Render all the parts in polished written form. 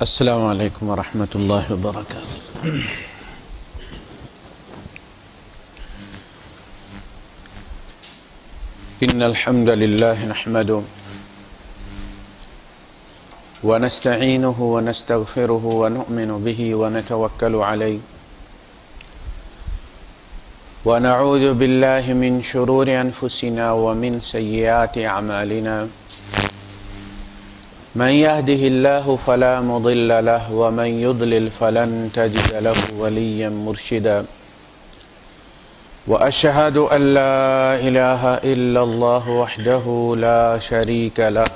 السلام علیکم ورحمۃ اللہ وبرکاتہ۔ ان الحمد للہ نحمده ونستعینه ونستغفره ونؤمن به ونتوکل علیہ ونعوذ باللہ من شرور انفسنا ومن سیئات اعمالنا من يهده الله فلا مضل له ومن يضلل فلن تجد له وليا مرشدا وأشهد أن لا إله إلا الله وحده لا شريك له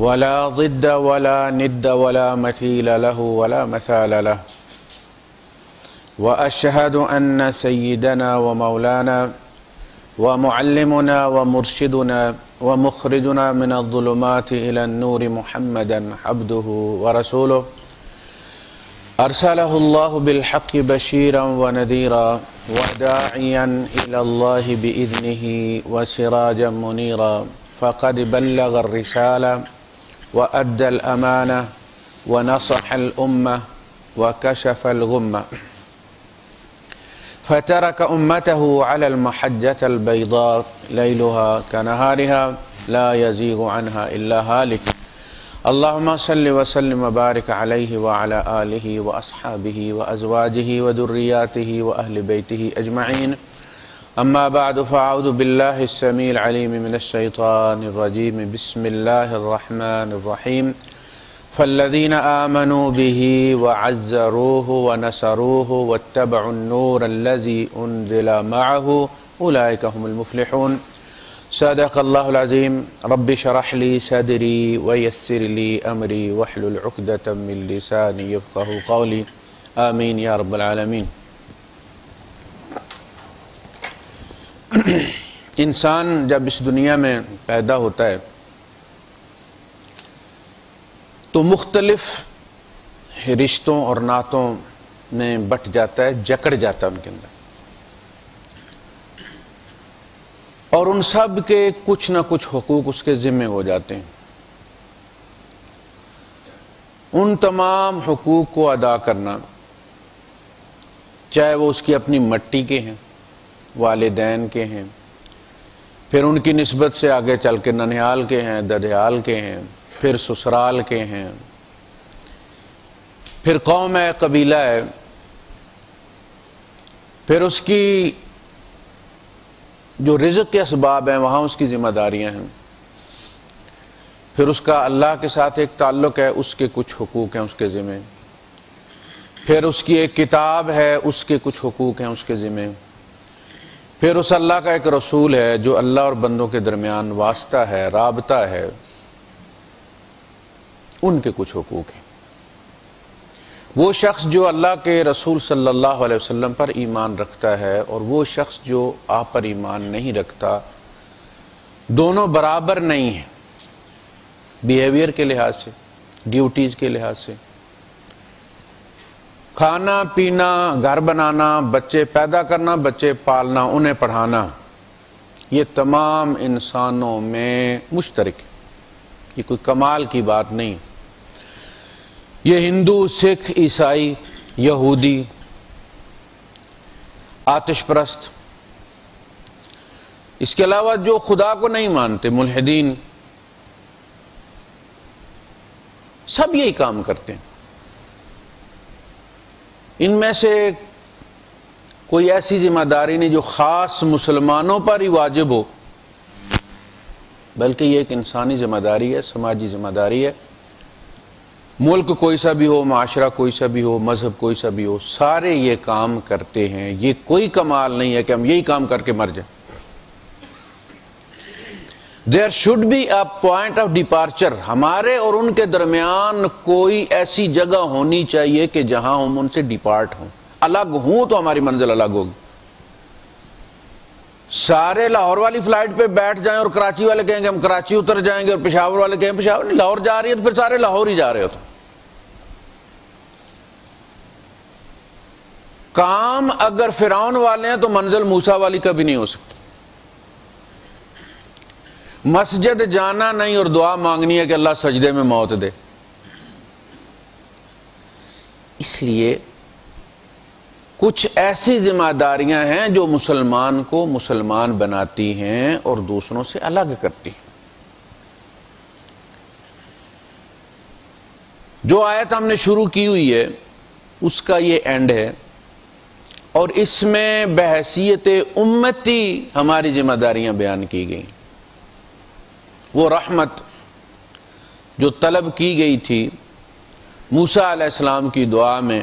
ولا ضد ولا ند ولا مثيل له ولا مثال له وأشهد أن سيدنا ومولانا ومعلمنا ومرشدنا ومخرجنا من الظلمات إلى النور محمدا عبده ورسوله أرسله الله بالحق بشيرا ونذيرا وداعيا إلى الله بإذنه وسراجا منيرا فقد بلغ الرسالة وأدى الأمانة ونصح الأمة وكشف الغمة فترك أمته على المحجة البيضاء ليلها كنهارها لا يزيغ عنها إلا هالك اللهم صل وسلم وبارك عليه وعلى آله وأصحابه وأزواجه وذرياته وأهل بيته أجمعين أما بعد فأعوذ بالله السميع العليم من الشيطان الرجيم بسم الله الرحمن الرحيم فالذين آمنوا به وعزروه ونصروه واتبعوا النور الذي أنزل معه أولئك هم المفلحون صدق الله العظيم رب اشرح لي صدري ويسر لي أمري واحلل عقدة من لساني يفقهوا قولي آمين يا رب العالمين۔ انسان جب اس دنیا میں پیدا ہوتا ہے تو مختلف رشتوں اور نعتوں میں بٹ جاتا ہے، جکڑ جاتا ہے ان کے اندر، اور ان سب کے کچھ نہ کچھ حقوق اس کے ذمہ ہو جاتے ہیں۔ ان تمام حقوق کو ادا کرنا، چاہے وہ اس کی اپنی مٹی کے ہیں، والدین کے ہیں، پھر ان کی نسبت سے آگے چل کے ننھیال کے ہیں، ددھیال کے ہیں، پھر سسرال کے ہیں، پھر قوم ہے، قبیلہ ہے، پھر اس کی جو رزق کے اسباب ہیں وہاں اس کی ذمہ داریاں ہیں، پھر اس کا اللہ کے ساتھ ایک تعلق ہے، اس کے کچھ حقوق ہیں اس کے ذمہ، پھر اس کی ایک کتاب ہے، اس کے کچھ حقوق ہیں اس کے ذمہ، پھر اس اللہ کا ایک رسول ہے جو اللہ اور بندوں کے درمیان واسطہ ہے، رابطہ ہے، ان کے کچھ حقوق ہیں۔ وہ شخص جو اللہ کے رسول صلی اللہ علیہ وسلم پر ایمان رکھتا ہے اور وہ شخص جو آپ پر ایمان نہیں رکھتا، دونوں برابر نہیں ہیں بیہیویئر کے لحاظ سے، ڈیوٹیز کے لحاظ سے۔ کھانا پینا، گھر بنانا، بچے پیدا کرنا، بچے پالنا، انہیں پڑھانا، یہ تمام انسانوں میں مشترک ہے، یہ کوئی کمال کی بات نہیں۔ یہ ہندو، سکھ، عیسائی، یہودی، آتش پرست، اس کے علاوہ جو خدا کو نہیں مانتے، ملحدین، سب یہی کام کرتے ہیں۔ ان میں سے کوئی ایسی ذمہ داری نہیں جو خاص مسلمانوں پر ہی واجب ہو، بلکہ یہ ایک انسانی ذمہ داری ہے، سماجی ذمہ داری ہے۔ ملک کوئی سا بھی ہو، معاشرہ کوئی سا بھی ہو، مذہب کوئی سا بھی ہو، سارے یہ کام کرتے ہیں۔ یہ کوئی کمال نہیں ہے کہ ہم یہی کام کر کے مر جائیں۔ There should be a point of departure، ہمارے اور ان کے درمیان کوئی ایسی جگہ ہونی چاہیے کہ جہاں ہم ان سے ڈپارٹ ہوں، الگ ہوں تو ہماری منزل الگ ہوگی۔ سارے لاہور والی فلائٹ پہ بیٹھ جائیں اور کراچی والے کہیں گے ہم کراچی اتر جائیں گے، اور پشاور والے کہیں پشاور نہیں، لاہور جا رہی ہے تو پھر سارے لاہور ہی جا رہے ہوتے۔ کام اگر فرعون والے ہیں تو منزل موسیٰ والی کبھی نہیں ہو سکتی۔ مسجد جانا نہیں اور دعا مانگنی ہے کہ اللہ سجدے میں موت دے۔ اس لیے کچھ ایسی ذمہ داریاں ہیں جو مسلمان کو مسلمان بناتی ہیں اور دوسروں سے الگ کرتی ہیں۔ جو آیت ہم نے شروع کی ہوئی ہے اس کا یہ اینڈ ہے، اور اس میں بحیثیت امتی ہماری ذمہ داریاں بیان کی گئیں۔ وہ رحمت جو طلب کی گئی تھی موسیٰ علیہ السلام کی دعا میں،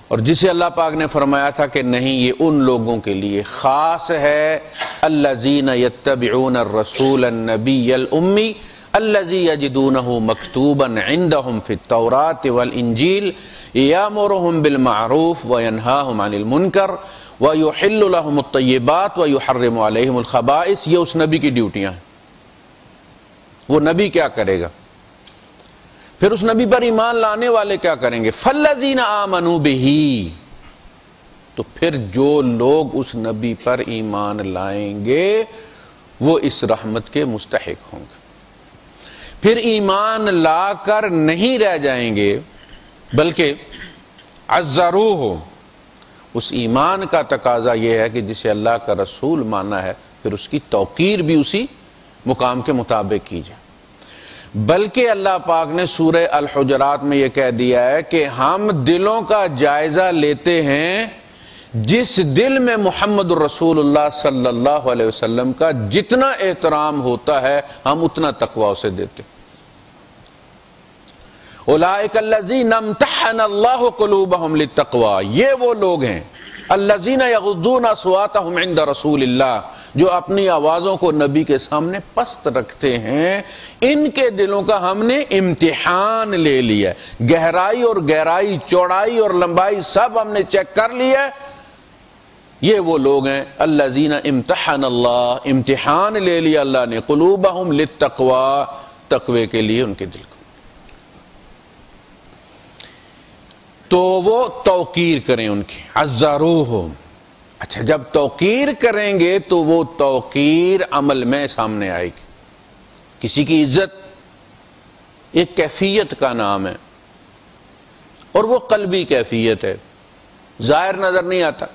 اور جسے اللہ پاک نے فرمایا تھا کہ نہیں، یہ ان لوگوں کے لیے خاص ہے، الذین یتبعون الرسول النبی الامی الذی یجدونہ مکتوبا عندہم فی التوراۃ والانجیل یامرہم بالمعروف وینہاہم عن المنکر ویحل لہم الطیبات ویحرم علیہم الخبائث۔ یہ اس نبی کی ڈیوٹیاں ہیں۔ وہ نبی کیا کرے گا، پھر اس نبی پر ایمان لانے والے کیا کریں گے؟ فالذین آمنوا بہ، تو پھر جو لوگ اس نبی پر ایمان لائیں گے وہ اس رحمت کے مستحق ہوں گے۔ پھر ایمان لا کر نہیں رہ جائیں گے بلکہ عزروہ، اس ایمان کا تقاضا یہ ہے کہ جسے اللہ کا رسول مانا ہے پھر اس کی توقیر بھی اسی مقام کے مطابق کی جائے۔ بلکہ اللہ پاک نے سورہ الحجرات میں یہ کہہ دیا ہے کہ ہم دلوں کا جائزہ لیتے ہیں، جس دل میں محمد الرسول اللہ صلی اللہ علیہ وسلم کا جتنا احترام ہوتا ہے ہم اتنا تقوی اسے دیتے۔ اولئک الذین امتحن اللہ قلوبہم للتقوی، یہ وہ لوگ ہیں الذین یغضون اصواتہم عند رسول اللہ، جو اپنی آوازوں کو نبی کے سامنے پست رکھتے ہیں، ان کے دلوں کا ہم نے امتحان لے لیا، گہرائی اور گہرائی، چوڑائی اور لمبائی سب ہم نے چیک کر لیا۔ یہ وہ لوگ ہیں الذین امتحن اللہ، امتحان لے لیا اللہ نے، قلوبہم للتقوی، تقوی کے لیے ان کے دل کو۔ تو وہ توقیر کریں ان کی، عزروہ۔ اچھا، جب توقیر کریں گے تو وہ توقیر عمل میں سامنے آئے گی۔ کسی کی عزت ایک کیفیت کا نام ہے، اور وہ قلبی کیفیت ہے، ظاہر نظر نہیں آتا۔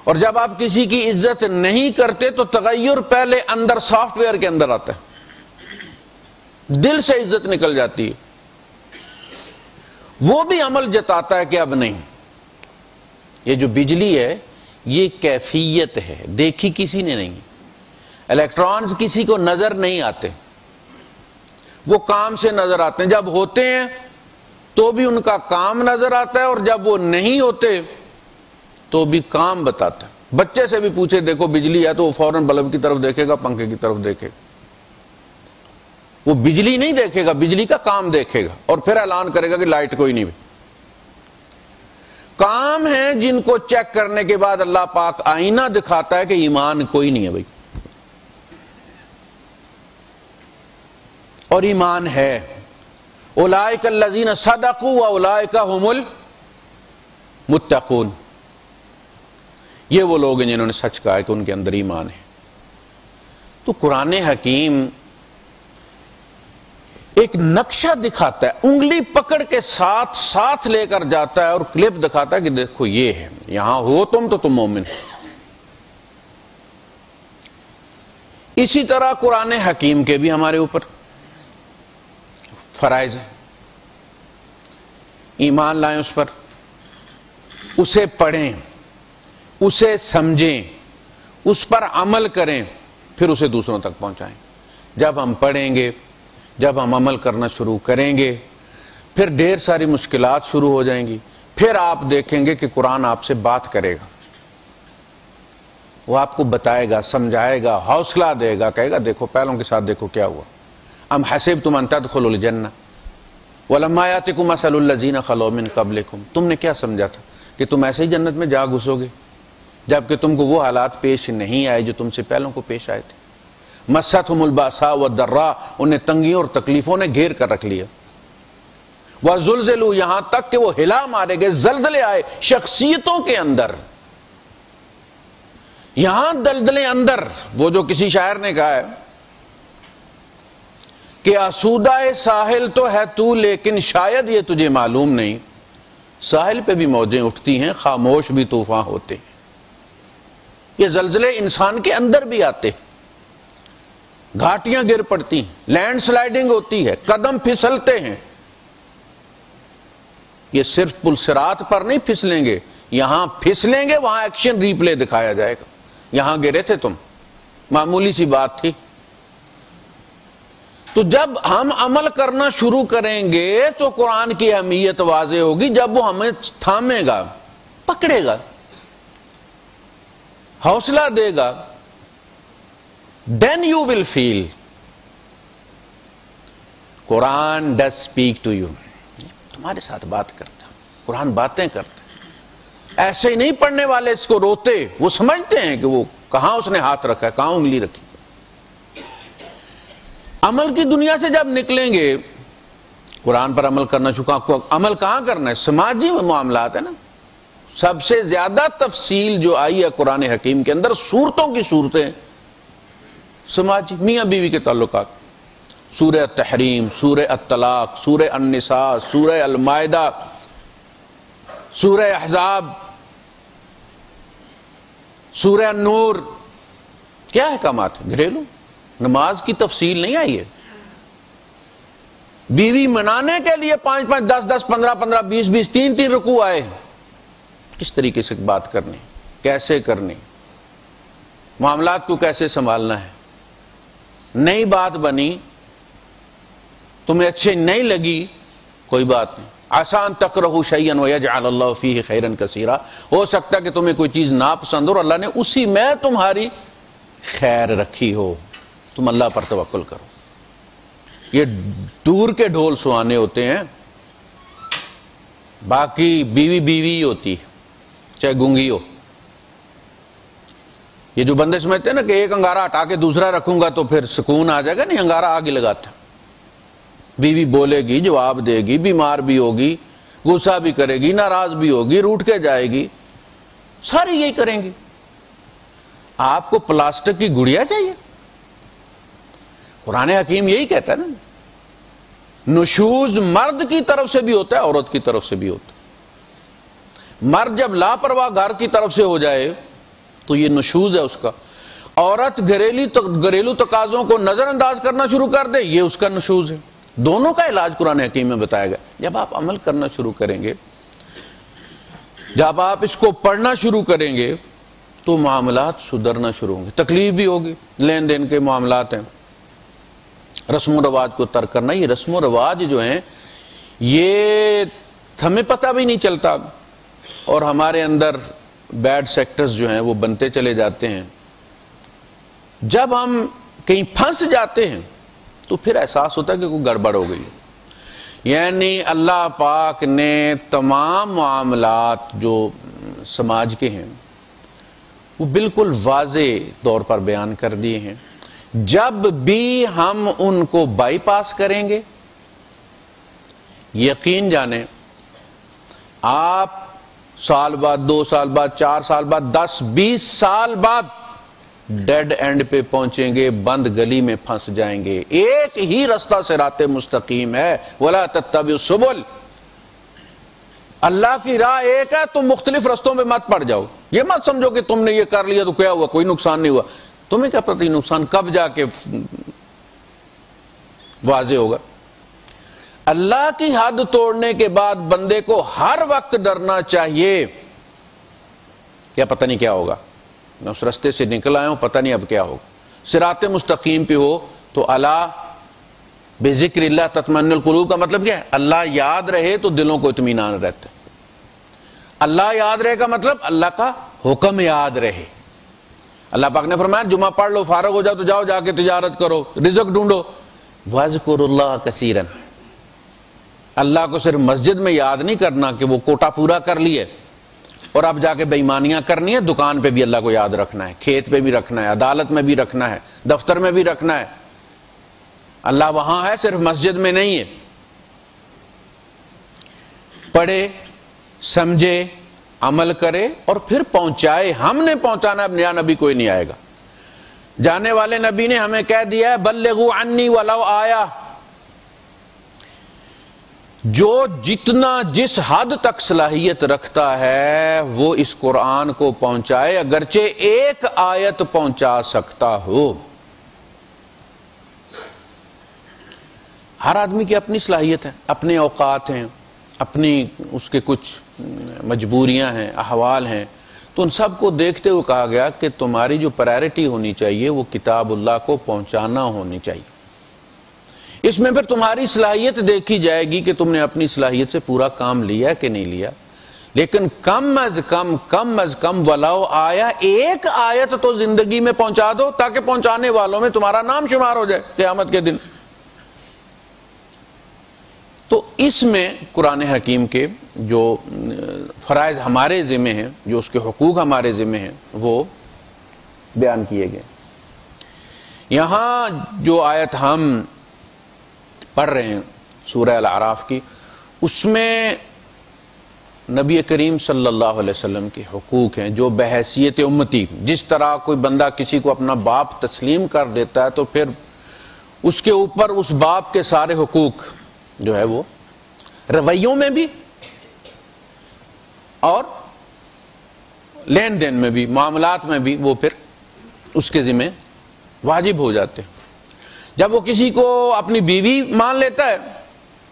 اور جب آپ کسی کی عزت نہیں کرتے تو تغیر پہلے اندر سافٹ ویئر کے اندر آتا ہے، دل سے عزت نکل جاتی ہے، وہ بھی عمل جتاتا ہے کہ اب نہیں۔ یہ جو بجلی ہے یہ کیفیت ہے، دیکھی کسی نے نہیں۔ الیکٹرانز کسی کو نظر نہیں آتے، وہ کام سے نظر آتے ہیں، جب ہوتے ہیں تو بھی ان کا کام نظر آتا ہے، اور جب وہ نہیں ہوتے تو بھی کام بتاتا ہے۔ بچے سے بھی پوچھے دیکھو بجلی ہے تو وہ فوراً بلب کی طرف دیکھے گا، پنکھے کی طرف دیکھے گا، وہ بجلی نہیں دیکھے گا، بجلی کا کام دیکھے گا، اور پھر اعلان کرے گا کہ لائٹ کوئی نہیں۔ کام ہیں جن کو چیک کرنے کے بعد اللہ پاک آئینہ دکھاتا ہے کہ ایمان کوئی نہیں ہے بھائی، اور ایمان ہے۔ اولئک الذین صدقوا واولئک هم المتقون، یہ وہ لوگ ہیں جنہوں نے سچ کہا ہے کہ ان کے اندر ایمان ہے۔ تو قرآن حکیم ایک نقشہ دکھاتا ہے، انگلی پکڑ کے ساتھ ساتھ لے کر جاتا ہے اور کلپ دکھاتا ہے کہ دیکھو یہ ہے، یہاں ہو تم تو تم مومن ہو۔ اسی طرح قرآن حکیم کے بھی ہمارے اوپر فرائض ہیں، ایمان لائیں اس پر، اسے پڑھیں، اسے سمجھیں، اس پر عمل کریں، پھر اسے دوسروں تک پہنچائیں۔ جب ہم پڑھیں گے، جب ہم عمل کرنا شروع کریں گے، پھر ڈھیر ساری مشکلات شروع ہو جائیں گی، پھر آپ دیکھیں گے کہ قرآن آپ سے بات کرے گا، وہ آپ کو بتائے گا، سمجھائے گا، حوصلہ دے گا، کہے گا دیکھو پہلوں کے ساتھ دیکھو کیا ہوا۔ ام حسبتم ان تدخلوا الجنہ ولما یاتکم مثل الذین خلوا من قبلکم، تم نے کیا سمجھا تھا کہ تم ایسے ہی جنت میں جا گھسو گے جبکہ تم کو وہ حالات پیش نہیں آئے جو تم سے پہلوں کو پیش آئے تھے۔ مستہم الباساء والضراء، انہیں تنگیوں اور تکلیفوں نے گھیر کر رکھ لیا۔ وزلزلوا، یہاں تک کہ وہ ہلا مارے گئے، زلزلے آئے شخصیتوں کے اندر، یہاں دلدلیں اندر، وہ جو کسی شاعر نے کہا ہے کہ آسودہ ساحل تو ہے تو لیکن شاید یہ تجھے معلوم نہیں، ساحل پہ بھی موجیں اٹھتی ہیں، خاموش بھی طوفان ہوتے ہیں۔ یہ زلزلے انسان کے اندر بھی آتے ہیں، گھاٹیاں گر پڑتی ہیں، لینڈ سلائیڈنگ ہوتی ہے، قدم پھسلتے ہیں۔ یہ صرف پلسرات پر نہیں پھسلیں گے، یہاں پھسلیں گے، وہاں ایکشن ریپلے دکھایا جائے گا۔ یہاں گرے تھے تم، معمولی سی بات تھی۔ تو جب ہم عمل کرنا شروع کریں گے تو قرآن کی اہمیت واضح ہوگی، جب وہ ہمیں تھامے گا، پکڑے گا، حوصلہ دے گا، then you will feel Quran does speak to you، تمہارے ساتھ بات کرتا، قرآن باتیں کرتا۔ ایسے ہی نہیں پڑھنے والے اس کو روتے، وہ سمجھتے ہیں کہ وہ کہاں اس نے ہاتھ رکھا ہے، کہاں انگلی رکھی۔ عمل کی دنیا سے جب نکلیں گے، قرآن پر عمل کرنا شروع، عمل کہاں کرنا ہے؟ سماجی معاملات ہے نا۔ سب سے زیادہ تفصیل جو آئی ہے قرآن حکیم کے اندر، صورتوں کی صورتیں سماجی، میاں بیوی کے تعلقات، سورہ التحریم، سورہ الطلاق، سورہ النساء، سورہ المائدہ، سورہ احزاب، سورہ النور، کیا احکامات ہیں؟ گھریلو نماز کی تفصیل نہیں آئی ہے۔ بیوی منانے کے لیے 5 10 10 15 15 20 20 3 رکوع آئے، کس طریقے سے بات کرنی، کیسے کرنی، معاملات کو کیسے سنبھالنا ہے۔ نئی بات بنی، تمہیں اچھے نہیں لگی، کوئی بات نہیں، آسان تکرہوا شیئا ویجعل اللہ فیہ خیرا کثیرا، ہو سکتا ہے کہ تمہیں کوئی چیز ناپسند ہو اور اللہ نے اسی میں تمہاری خیر رکھی ہو، تم اللہ پر توکل کرو۔ یہ دور کے ڈھول سہانے ہوتے ہیں، باقی بیوی بیوی ہوتی چاہے گونگی ہو۔ یہ جو بندے سمجھتے ہیں نا کہ ایک انگارہ ہٹا کے دوسرا رکھوں گا تو پھر سکون آ جائے گا، نہیں، انگارہ آگے لگاتا۔ بیوی بولے گی، جواب دے گی، بیمار بھی ہوگی، غصہ بھی کرے گی، ناراض بھی ہوگی، روٹھ کے جائے گی، ساری یہی کریں گی۔ آپ کو پلاسٹک کی گڑیا چاہیے؟ قرآن حکیم یہی کہتا ہے نا، نشوز مرد کی طرف سے بھی ہوتا ہے، عورت کی طرف سے بھی ہوتا ہے۔ مرد جب لاپرواہ گھر کی طرف سے ہو جائے تو یہ نشوز ہے اس کا، عورت گھریلو تقاضوں کو نظر انداز کرنا شروع کر دے، یہ اس کا نشوز ہے۔ دونوں کا علاج قرآن حکیم میں بتایا گیا۔ جب آپ عمل کرنا شروع کریں گے، جب آپ اس کو پڑھنا شروع کریں گے تو معاملات سدھرنا شروع ہوں گے۔ تکلیف بھی ہوگی، لین دین کے معاملات ہیں، رسم و رواج کو ترک کرنا۔ یہ رسم و رواج جو ہیں یہ ہمیں پتہ بھی نہیں چلتا، اور ہمارے اندر بیڈ سیکٹرز جو ہیں وہ بنتے چلے جاتے ہیں۔ جب ہم کہیں پھنس جاتے ہیں تو پھر احساس ہوتا ہے کہ کوئی گڑبڑ ہو گئی۔ یعنی اللہ پاک نے تمام معاملات جو سماج کے ہیں وہ بالکل واضح طور پر بیان کر دیے ہیں۔ جب بھی ہم ان کو بائی پاس کریں گے، یقین جانیں آپ سال بعد، 2 سال بعد، 4 سال بعد، 10 20 سال بعد ڈیڈ اینڈ پہ پہنچیں گے، بند گلی میں پھنس جائیں گے۔ ایک ہی رستہ صراط مستقیم ہے، وَلَا تَتَّبِعُوا السُّبُلَ، اللہ کی راہ ایک ہے، تم مختلف رستوں پہ مت پڑ جاؤ۔ یہ مت سمجھو کہ تم نے یہ کر لیا تو کیا ہوا، کوئی نقصان نہیں ہوا۔ تمہیں کیا پتہ نقصان کب جا کے واضح ہوگا۔ اللہ کی حد توڑنے کے بعد بندے کو ہر وقت ڈرنا چاہیے، کیا پتہ نہیں کیا ہوگا، میں اس رستے سے نکل آیا ہوں، پتہ نہیں اب کیا ہوگا۔ صراط مستقیم پہ ہو تو اللہ بذکر اللہ تطمئن القلوب کا مطلب کیا ہے؟ اللہ یاد رہے تو دلوں کو اطمینان رہتا ہے۔ اللہ یاد رہے کا مطلب اللہ کا حکم یاد رہے۔ اللہ پاک نے فرمایا جمعہ پڑھ لو، فارغ ہو جاؤ تو جاؤ جا کے تجارت کرو، رزق ڈھونڈو، وَاذْكُرُوا اللَّهَ كَثِيرًا۔ اللہ کو صرف مسجد میں یاد نہیں کرنا کہ وہ کوٹا پورا کر لیے اور اب جا کے بے ایمانیاں کرنی ہے، دکان پہ بھی اللہ کو یاد رکھنا ہے، کھیت پہ بھی رکھنا ہے، عدالت میں بھی رکھنا ہے، دفتر میں بھی رکھنا ہے۔ اللہ وہاں ہے، صرف مسجد میں نہیں ہے۔ پڑھے، سمجھے، عمل کرے اور پھر پہنچائے. ہم نے پہنچانا، اب نیا نبی کوئی نہیں آئے گا. جانے والے نبی نے ہمیں کہہ دیا ہے بلغوا عنی ولو آیا. جو جتنا جس حد تک صلاحیت رکھتا ہے وہ اس قرآن کو پہنچائے، اگرچہ ایک آیت پہنچا سکتا ہو. ہر آدمی کی اپنی صلاحیت ہے، اپنے اوقات ہیں، اپنی اس کے کچھ مجبوریاں ہیں، احوال ہیں. تو ان سب کو دیکھتے ہوئے کہا گیا کہ تمہاری جو پرائرٹی ہونی چاہیے وہ کتاب اللہ کو پہنچانا ہونی چاہیے. اس میں پھر تمہاری صلاحیت دیکھی جائے گی کہ تم نے اپنی صلاحیت سے پورا کام لیا کہ نہیں لیا. لیکن کم از کم ولو آیا، ایک آیت تو زندگی میں پہنچا دو تاکہ پہنچانے والوں میں تمہارا نام شمار ہو جائے قیامت کے دن. تو اس میں قرآن حکیم کے جو فرائض ہمارے ذمہ ہیں، جو اس کے حقوق ہمارے ذمہ ہیں، وہ بیان کیے گئے. یہاں جو آیت ہم پڑھ رہے ہیں سورہ الاعراف کی، اس میں نبی کریم صلی اللہ علیہ وسلم کے حقوق ہیں جو بحیثیت امتی، جس طرح کوئی بندہ کسی کو اپنا باپ تسلیم کر دیتا ہے تو پھر اس کے اوپر اس باپ کے سارے حقوق جو ہے وہ رویوں میں بھی اور لین دین میں بھی، معاملات میں بھی وہ پھر اس کے ذمہ واجب ہو جاتے ہیں. جب وہ کسی کو اپنی بیوی مان لیتا ہے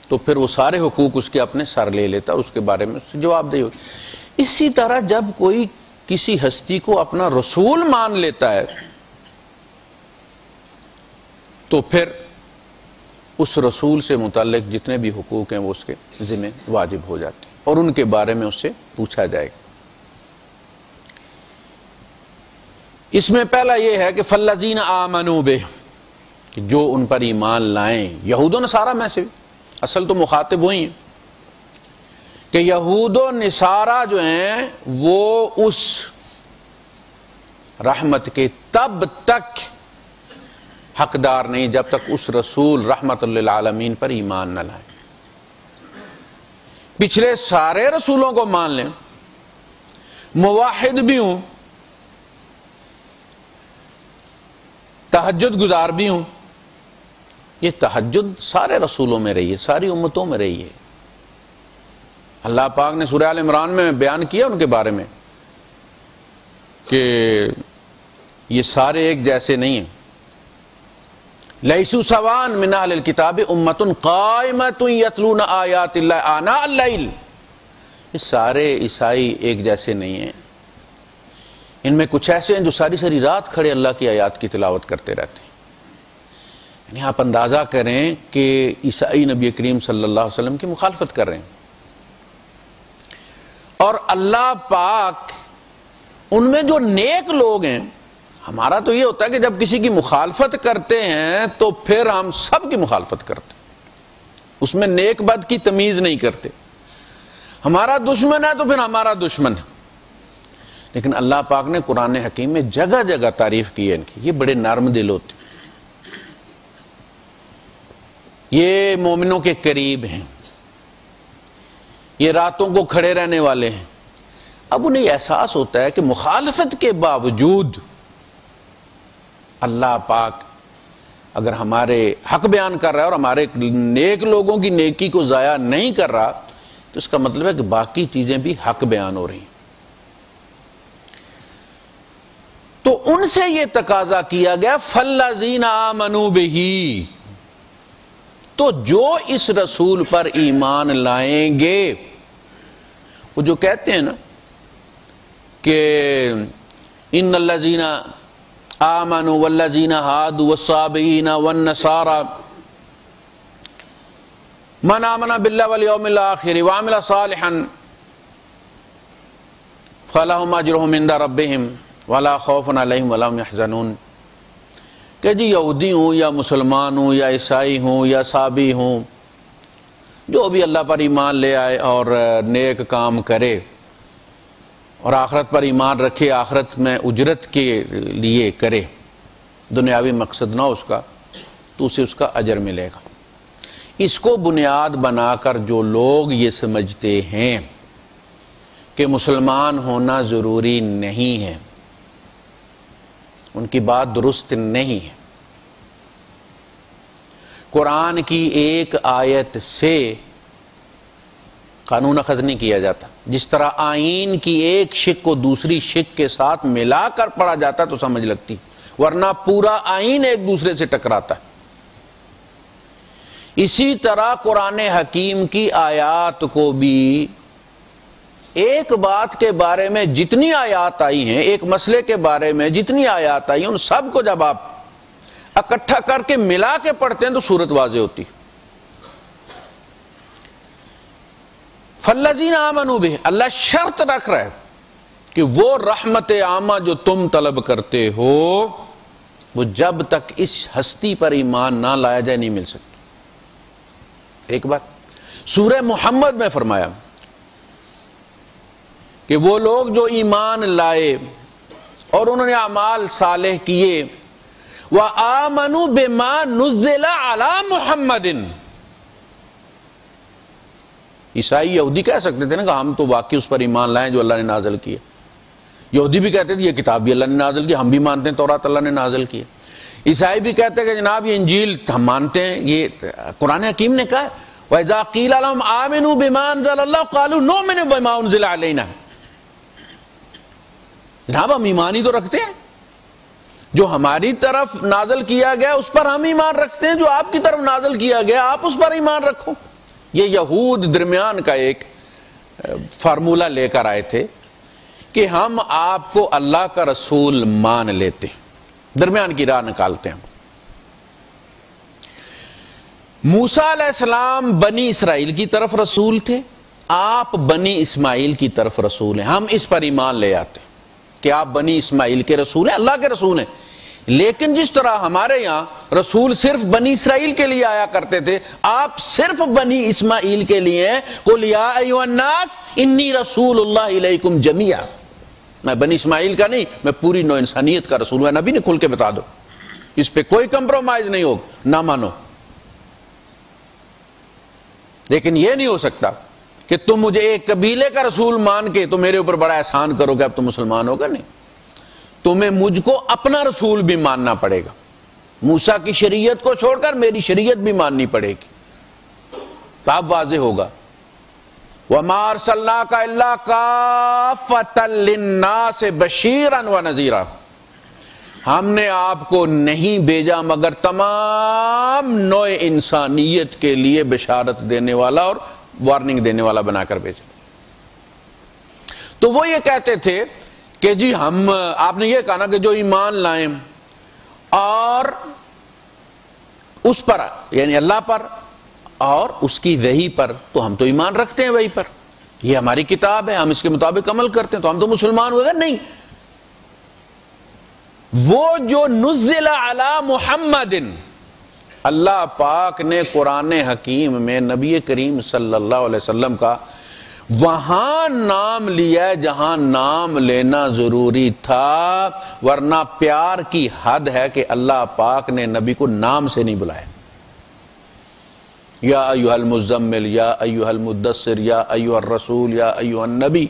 تو پھر وہ سارے حقوق اس کے اپنے سر لے لیتا ہے، اس کے بارے میں جواب دہی ہوتی. اسی طرح جب کوئی کسی ہستی کو اپنا رسول مان لیتا ہے تو پھر اس رسول سے متعلق جتنے بھی حقوق ہیں وہ اس کے ذمہ واجب ہو جاتے ہیں اور ان کے بارے میں اس سے پوچھا جائے گا. اس میں پہلا یہ ہے کہ فالذین آمنوا بہ، کہ جو ان پر ایمان لائیں. یہود و نصارہ میں سے، اصل تو مخاطب وہی ہیں کہ یہود و نصارہ جو ہیں وہ اس رحمت کے تب تک حقدار نہیں جب تک اس رسول رحمت للعالمین پر ایمان نہ لائیں. پچھلے سارے رسولوں کو مان لیں، موحد بھی ہوں، تہجد گزار بھی ہوں. یہ تہجد سارے رسولوں میں رہی ہے، ساری امتوں میں رہی ہے. اللہ پاک نے سورہ آل عمران میں بیان کیا ان کے بارے میں کہ یہ سارے ایک جیسے نہیں ہیں. لیسوا سواء من اہل الکتاب امۃ قائمۃ یتلون آیات اللہ آناء اللیل. یہ سارے عیسائی ایک جیسے نہیں ہیں. ان میں کچھ ایسے ہیں جو ساری ساری رات کھڑے اللہ کی آیات کی تلاوت کرتے رہتے ہیں. یعنی آپ اندازہ کریں کہ عیسائی نبی کریم صلی اللہ علیہ وسلم کی مخالفت کر رہے ہیں اور اللہ پاک ان میں جو نیک لوگ ہیں. ہمارا تو یہ ہوتا ہے کہ جب کسی کی مخالفت کرتے ہیں تو پھر ہم سب کی مخالفت کرتے ہیں، اس میں نیک بد کی تمیز نہیں کرتے. ہمارا دشمن ہے تو پھر ہمارا دشمن ہے. لیکن اللہ پاک نے قرآن حکیم میں جگہ جگہ تعریف کی ہے ان کی. یہ بڑے نرم دل ہوتے ہیں، یہ مومنوں کے قریب ہیں، یہ راتوں کو کھڑے رہنے والے ہیں. اب انہیں احساس ہوتا ہے کہ مخالفت کے باوجود اللہ پاک اگر ہمارے حق بیان کر رہا ہے اور ہمارے نیک لوگوں کی نیکی کو ضائع نہیں کر رہا تو اس کا مطلب ہے کہ باقی چیزیں بھی حق بیان ہو رہی ہیں. تو ان سے یہ تقاضا کیا گیا فالذین آمنوا بہ، تو جو اس رسول پر ایمان لائیں گے. وہ جو کہتے ہیں نا کہ ان الذین آمنوا والذین ہادوا والصابئین والنصارى من آمن باللہ والیوم الآخر وعمل صالحا فلہم اجرہم عند ربہم ولا خوف علیہم ولا هم يحزنون. کہ جی یہودی ہوں یا مسلمان ہوں یا عیسائی ہوں یا صابی ہوں، جو بھی اللہ پر ایمان لے آئے اور نیک کام کرے اور آخرت پر ایمان رکھے، آخرت میں اجرت کے لیے کرے، دنیاوی مقصد نہ اس کا، تو اسے اس کا اجر ملے گا. اس کو بنیاد بنا کر جو لوگ یہ سمجھتے ہیں کہ مسلمان ہونا ضروری نہیں ہے، ان کی بات درست نہیں ہے۔ قرآن کی ایک آیت سے قانون اخذ نہیں کیا جاتا، جس طرح آئین کی ایک شق کو دوسری شق کے ساتھ ملا کر پڑھا جاتا تو سمجھ لگتی، ورنہ پورا آئین ایک دوسرے سے ٹکراتا ہے۔ اسی طرح قرآن حکیم کی آیات کو بھی ایک بات کے بارے میں جتنی آیات آئی ہیں، ایک مسئلے کے بارے میں جتنی آیات آئی ہیں، ان سب کو جب آپ اکٹھا کر کے ملا کے پڑھتے ہیں تو صورت واضح ہوتی۔ فالذین آمنوا بہ، اللہ شرط رکھ رہا ہے کہ وہ رحمت عامہ جو تم طلب کرتے ہو وہ جب تک اس ہستی پر ایمان نہ لایا جائے نہیں مل سکتی۔ ایک بات سورہ محمد میں فرمایا کہ وہ لوگ جو ایمان لائے اور انہوں نے اعمال صالح کیے، وَآمَنُوا بِمَا نُزِّلَ عَلَى مُحَمَّدٍ، عیسائی یہودی کہہ سکتے تھے نا کہ ہم تو واقعی اس پر ایمان لائیں جو اللہ نے نازل کیا، یہودی بھی کہتے تھے یہ کتاب بھی اللہ نے نازل کی، ہم بھی مانتے ہیں تورات اللہ نے نازل کی، عیسائی بھی کہتے ہیں کہ جناب یہ انجیل ہم مانتے ہیں، یہ قرآن حکیم نے کہا ہے وَإِذَا قِيلَ لَهُمْ آمِنُوا بِمَا أَنزَلَ اللَّهُ قَالُوا نُؤْمِنُ بِمَا أُنزِلَ عَلَيْنَا، جناب ہم ایمان ہی تو رکھتے ہیں، جو ہماری طرف نازل کیا گیا اس پر ہم ایمان رکھتے ہیں، جو آپ کی طرف نازل کیا گیا آپ اس پر ایمان رکھو۔ یہ یہود درمیان کا ایک فارمولہ لے کر آئے تھے کہ ہم آپ کو اللہ کا رسول مان لیتے ہیں، درمیان کی راہ نکالتے ہیں۔ موسیٰ علیہ السلام بنی اسرائیل کی طرف رسول تھے، آپ بنی اسماعیل کی طرف رسول ہیں، ہم اس پر ایمان لے آتے ہیں کہ آپ بنی اسماعیل کے رسول ہیں، اللہ کے رسول ہیں۔ لیکن جس طرح ہمارے یہاں رسول صرف بنی اسرائیل کے لیے آیا کرتے تھے، آپ صرف بنی اسماعیل کے لیے ہیں۔ قُلْ يَا أَيُّهَا النَّاسُ إِنِّي رَسُولُ اللَّهِ إِلَيْكُمْ جَمِيعًا، میں بنی اسماعیل کا نہیں، میں پوری نو انسانیت کا رسول ہوں۔ نبی نے کھل کے بتا دو، اس پہ کوئی کمپرومائز نہیں ہوگا، نہ مانو۔ لیکن یہ نہیں ہو سکتا کہ تم مجھے ایک قبیلے کا رسول مان کے تو میرے اوپر بڑا احسان کرو کہ اب تم مسلمان ہوگا، نہیں، تمہیں مجھ کو اپنا رسول بھی ماننا پڑے گا، موسیٰ کی شریعت کو چھوڑ کر میری شریعت بھی ماننی پڑے گی، تب واضح ہوگا۔ وَمَا أَرْسَلْنَاكَ إِلَّا كَافَّةً لِلنَّاسِ بَشِيرًا وَنَذِيرًا، ہم نے آپ کو نہیں بھیجا مگر تمام نوع انسانیت کے لیے بشارت دینے والا اور وارننگ دینے والا بنا کر بھیجا۔ تو وہ یہ کہتے تھے کہ جی ہم، آپ نے یہ کہا نا کہ جو ایمان لائیں اور اس پر یعنی اللہ پر اور اس کی وحی پر، تو ہم تو ایمان رکھتے ہیں وحی پر، یہ ہماری کتاب ہے، ہم اس کے مطابق عمل کرتے ہیں، تو ہم تو مسلمان ہوئے گا۔ نہیں، وہ جو نزل علی محمد، اللہ پاک نے قرآن حکیم میں نبی کریم صلی اللہ علیہ وسلم کا وہاں نام لیا ہے جہاں نام لینا ضروری تھا، ورنہ پیار کی حد ہے کہ اللہ پاک نے نبی کو نام سے نہیں بلایا۔ یا ایھا المزمل، یا ایھا المدثر، یا ایھا الرسول، یا ایھا النبی،